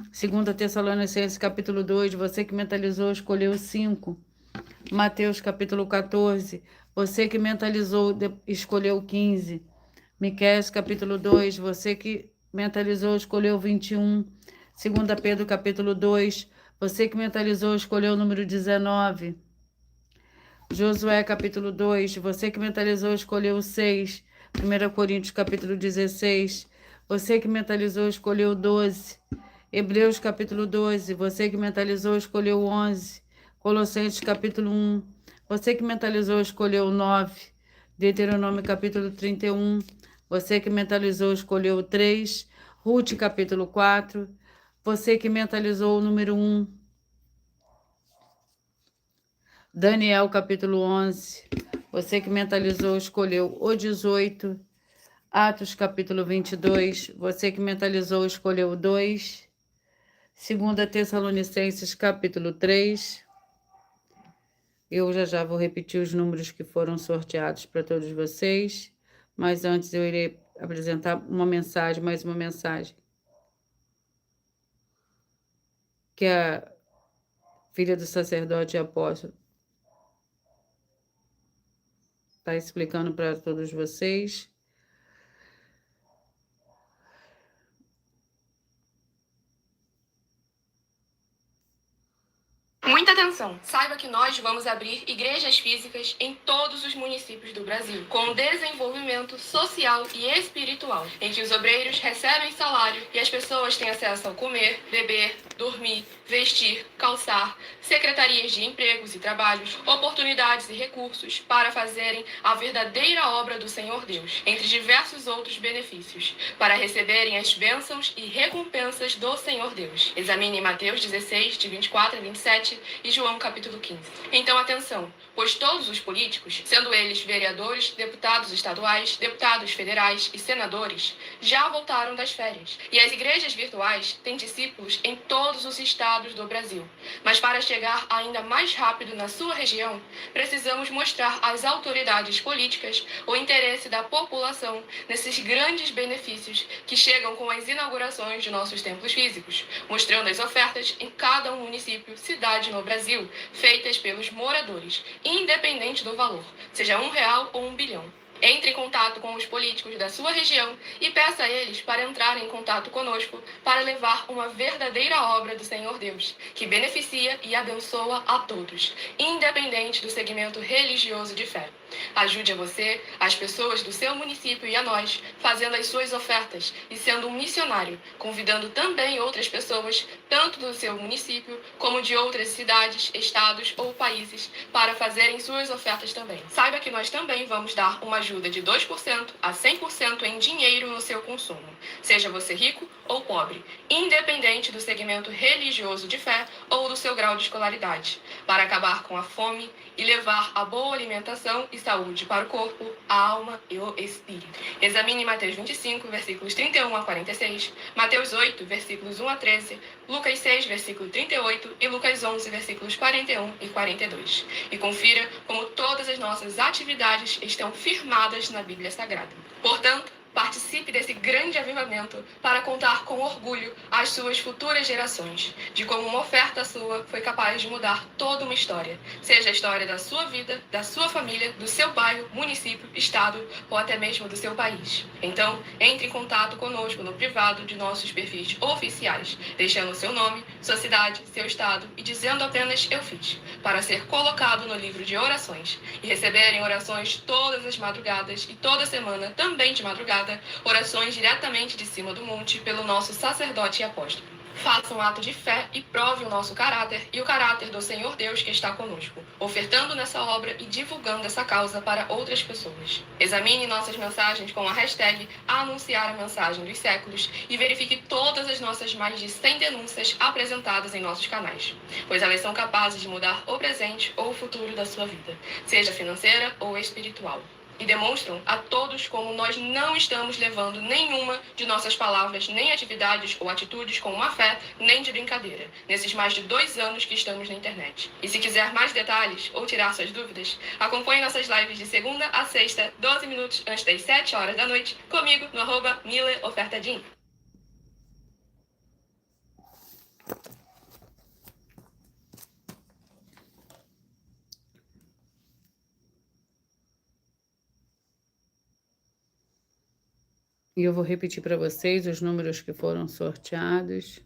2 Tessalonicenses capítulo 2, você que mentalizou, escolheu o 5. Mateus capítulo 14, você que mentalizou, escolheu o 15. Miqueias capítulo 2, você que mentalizou, escolheu o 21. 2 Pedro capítulo 2, você que mentalizou, escolheu o número 19. Josué capítulo 2, você que mentalizou, escolheu o 6. 1 Coríntios capítulo 16, você que mentalizou, escolheu o 12. Hebreus capítulo 12, você que mentalizou, escolheu o 11. Colossenses capítulo 1, você que mentalizou, escolheu o 9. Deuteronômio capítulo 31, você que mentalizou, escolheu o 3. Ruth capítulo 4, você que mentalizou o número 1. Daniel capítulo 11, você que mentalizou, escolheu o 18. Atos capítulo 22, você que mentalizou, escolheu o 2. 2 Tessalonicenses capítulo 3. Eu já vou repetir os números que foram sorteados para todos vocês, mas antes eu irei apresentar mais uma mensagem, que a filha do sacerdote e apóstolo está explicando para todos vocês. Muita atenção! Saiba que nós vamos abrir igrejas físicas em todos os municípios do Brasil, com desenvolvimento social e espiritual, em que os obreiros recebem salário e as pessoas têm acesso ao comer, beber, dormir, vestir, calçar, secretarias de empregos e trabalhos, oportunidades e recursos para fazerem a verdadeira obra do Senhor Deus, entre diversos outros benefícios, para receberem as bênçãos e recompensas do Senhor Deus. Examine Mateus 16, de 24 a 27 e João capítulo 15. Então atenção, pois todos os políticos, sendo eles vereadores, deputados estaduais, deputados federais e senadores, já voltaram das férias. E as igrejas virtuais têm discípulos em todos os estados do Brasil. Mas para chegar ainda mais rápido na sua região, precisamos mostrar às autoridades políticas o interesse da população nesses grandes benefícios que chegam com as inaugurações de nossos templos físicos, mostrando as ofertas em cada município, cidade no Brasil, feitas pelos moradores, independente do valor, seja R$1 ou 1 bilhão. Entre em contato com os políticos da sua região e peça a eles para entrarem em contato conosco para levar uma verdadeira obra do Senhor Deus, que beneficia e abençoa a todos, independente do segmento religioso de fé. Ajude a você, as pessoas do seu município e a nós, fazendo as suas ofertas e sendo um missionário, convidando também outras pessoas, tanto do seu município como de outras cidades, estados ou países, para fazerem suas ofertas também. Saiba que nós também vamos dar uma ajuda de 2% a 100% em dinheiro no seu consumo, seja você rico ou pobre, independente do segmento religioso de fé ou do seu grau de escolaridade, para acabar com a fome e levar a boa alimentação e saúde para o corpo, a alma e o espírito. Examine Mateus 25, versículos 31 a 46, Mateus 8, versículos 1 a 13, Lucas 6, versículo 38 e Lucas 11, versículos 41 e 42. E confira como todas as nossas atividades estão firmadas na Bíblia Sagrada. Portanto, participe desse grande avivamento para contar com orgulho às suas futuras gerações de como uma oferta sua foi capaz de mudar toda uma história, seja a história da sua vida, da sua família, do seu bairro, município, estado ou até mesmo do seu país. Então, entre em contato conosco no privado de nossos perfis oficiais, deixando seu nome, sua cidade, seu estado e dizendo apenas "eu fiz", para ser colocado no livro de orações e receberem orações todas as madrugadas e toda semana, também de madrugada, orações diretamente de cima do monte pelo nosso sacerdote e apóstolo. Faça um ato de fé e prove o nosso caráter e o caráter do Senhor Deus que está conosco, ofertando nessa obra e divulgando essa causa para outras pessoas. Examine nossas mensagens com a hashtag Anunciar a Mensagem dos Séculos e verifique todas as nossas mais de 100 denúncias apresentadas em nossos canais, pois elas são capazes de mudar o presente ou o futuro da sua vida, seja financeira ou espiritual. E demonstram a todos como nós não estamos levando nenhuma de nossas palavras, nem atividades ou atitudes com má fé, nem de brincadeira, nesses mais de 2 anos que estamos na internet. E se quiser mais detalhes ou tirar suas dúvidas, acompanhe nossas lives de segunda a sexta, 12 minutos antes das 7 horas da noite, comigo no @MileOfertaDin. E eu vou repetir para vocês os números que foram sorteados.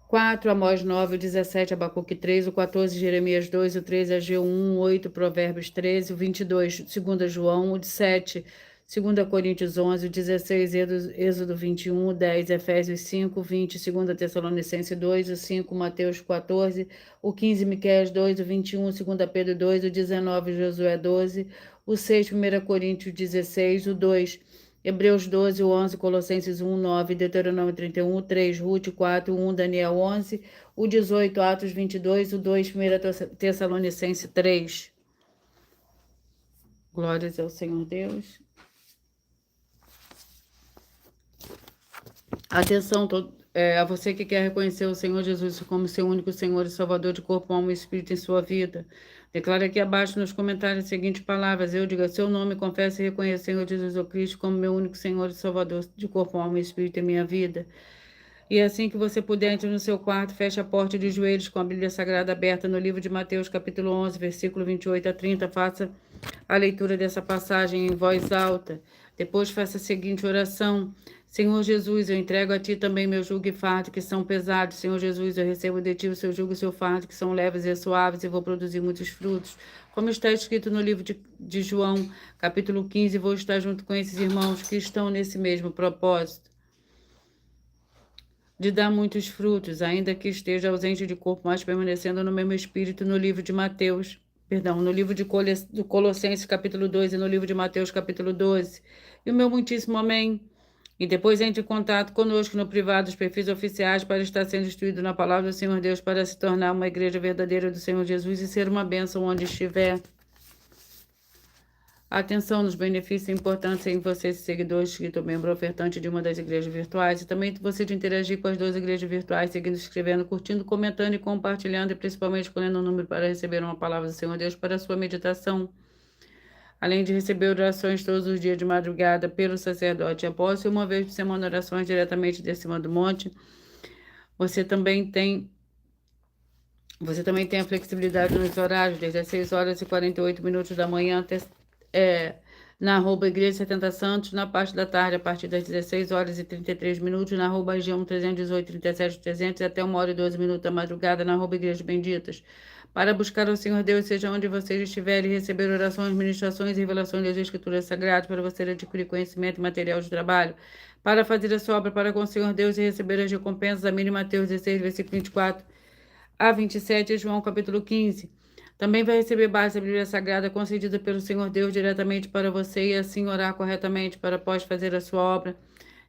4, Amós 9, o 17, Abacuque 3, o 14, Jeremias 2, o 13, Ageu 1, o 8, Provérbios 13, o 22, 2 João, o 7, 2 Coríntios 11, o 16, Êxodo 21, o 10, Efésios 5, 20, 2 Tessalonicenses 2, o 5, Mateus 14, o 15, Miqueias 2, o 21, 2 Pedro 2, o 19, Josué 12, o 6, 1 Coríntios 16, o 2, Hebreus 12, 11, Colossenses 1, 9, Deuteronômio 31, 3, Ruth 4, 1, Daniel 11, o 18, Atos 22, o 2, 1 Tessalonicenses 3. Glórias ao Senhor Deus. Atenção, a você que quer reconhecer o Senhor Jesus como seu único Senhor e Salvador de corpo, alma e espírito em sua vida. Declare aqui abaixo nos comentários as seguintes palavras. Eu digo seu nome, confesso e reconheço o Senhor Jesus Cristo como meu único Senhor e Salvador de corpo, alma e espírito em minha vida. E assim que você puder, entre no seu quarto, feche a porta de joelhos com a Bíblia Sagrada aberta no livro de Mateus, capítulo 11, versículo 28 a 30. Faça a leitura dessa passagem em voz alta. Depois faça a seguinte oração. Senhor Jesus, eu entrego a Ti também meu jugo e fardo, que são pesados. Senhor Jesus, eu recebo de Ti o seu jugo e o seu fardo, que são leves e suaves, e vou produzir muitos frutos. Como está escrito no livro de João, capítulo 15, vou estar junto com esses irmãos que estão nesse mesmo propósito de dar muitos frutos, ainda que esteja ausente de corpo, mas permanecendo no mesmo espírito, no livro de Mateus, no livro de Colossenses, capítulo 2, e no livro de Mateus, capítulo 12. E o meu muitíssimo amém. E depois entre em contato conosco no privado dos perfis oficiais para estar sendo instruído na palavra do Senhor Deus, para se tornar uma igreja verdadeira do Senhor Jesus e ser uma bênção onde estiver. Atenção nos benefícios e importância em você, seguidor, inscrito, membro ofertante de uma das igrejas virtuais, e também você de interagir com as 2 igrejas virtuais, seguindo, escrevendo, curtindo, comentando e compartilhando, e principalmente escolhendo um número para receber uma palavra do Senhor Deus para a sua meditação. Além de receber orações todos os dias de madrugada pelo sacerdote e apóstolo, uma vez por semana orações diretamente de cima do monte, você também tem a flexibilidade nos horários, desde as 6 horas e 48 minutos da manhã até na @Igreja 70 Santos, na parte da tarde, a partir das 16 horas e 33 minutos, na @Ageu 318 37 300 e até 1 hora e 12 minutos da madrugada, na @Igrejas Benditas. para buscar ao Senhor Deus, seja onde vocês estiverem, receber orações, ministrações e revelações das Escrituras Sagradas, para você adquirir conhecimento e material de trabalho, para fazer a sua obra para com o Senhor Deus e receber as recompensas. Amém. Mateus 16, versículo 24 a 27, e João capítulo 15. Também vai receber base da Bíblia Sagrada concedida pelo Senhor Deus diretamente para você e assim orar corretamente para após fazer a sua obra,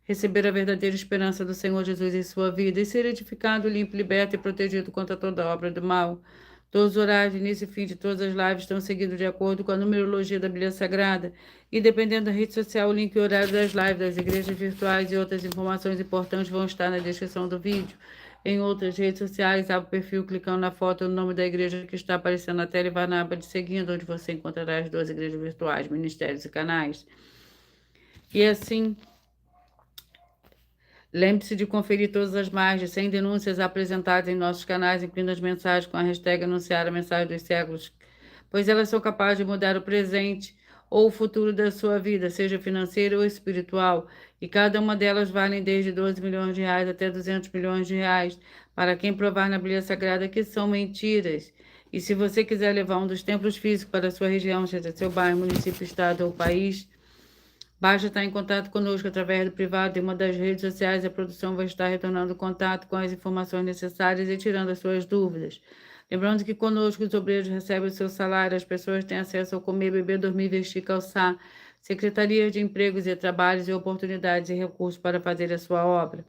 receber a verdadeira esperança do Senhor Jesus em sua vida e ser edificado, limpo, liberto e protegido contra toda obra do mal. Todos os horários, início e fim de todas as lives estão seguidos de acordo com a numerologia da Bíblia Sagrada e dependendo da rede social, o link e horário das lives das igrejas virtuais e outras informações importantes vão estar na descrição do vídeo. Em outras redes sociais, abre o perfil clicando na foto no nome da igreja que está aparecendo na tela e vai na aba de seguindo, onde você encontrará as 12 igrejas virtuais, ministérios e canais. E assim, lembre-se de conferir todas as mais de 100 denúncias apresentadas em nossos canais, incluindo as mensagens com a hashtag anunciar a mensagem dos séculos, pois elas são capazes de mudar o presente ou o futuro da sua vida, seja financeiro ou espiritual, e cada uma delas vale desde 12 milhões de reais até 200 milhões de reais, para quem provar na Bíblia Sagrada que são mentiras. E se você quiser levar um dos templos físicos para a sua região, seja seu bairro, município, estado ou país, basta estar em contato conosco através do privado de uma das redes sociais. A produção vai estar retornando contato com as informações necessárias e tirando as suas dúvidas. Lembrando que conosco os obreiros recebem o seu salário, as pessoas têm acesso ao comer, beber, dormir, vestir, calçar, secretarias de empregos e trabalhos e oportunidades e recursos para fazer a sua obra.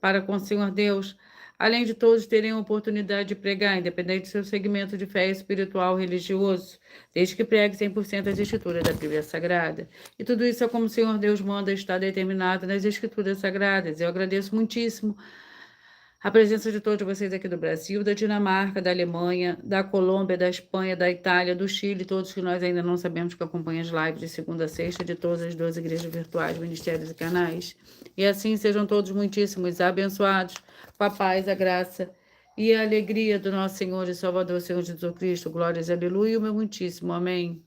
Para com o Senhor Deus, além de todos terem a oportunidade de pregar, independente do seu segmento de fé espiritual ou religioso, desde que pregue 100% as escrituras da Bíblia Sagrada. E tudo isso é como o Senhor Deus manda, está determinado nas escrituras sagradas. Eu agradeço muitíssimo a presença de todos vocês aqui do Brasil, da Dinamarca, da Alemanha, da Colômbia, da Espanha, da Itália, do Chile, todos que nós ainda não sabemos que acompanham as lives de segunda a sexta, de todas as 12 igrejas virtuais, ministérios e canais. E assim sejam todos muitíssimos abençoados, com a paz, a graça e a alegria do nosso Senhor e Salvador, Senhor Jesus Cristo. Glórias, aleluia, o meu muitíssimo. Amém.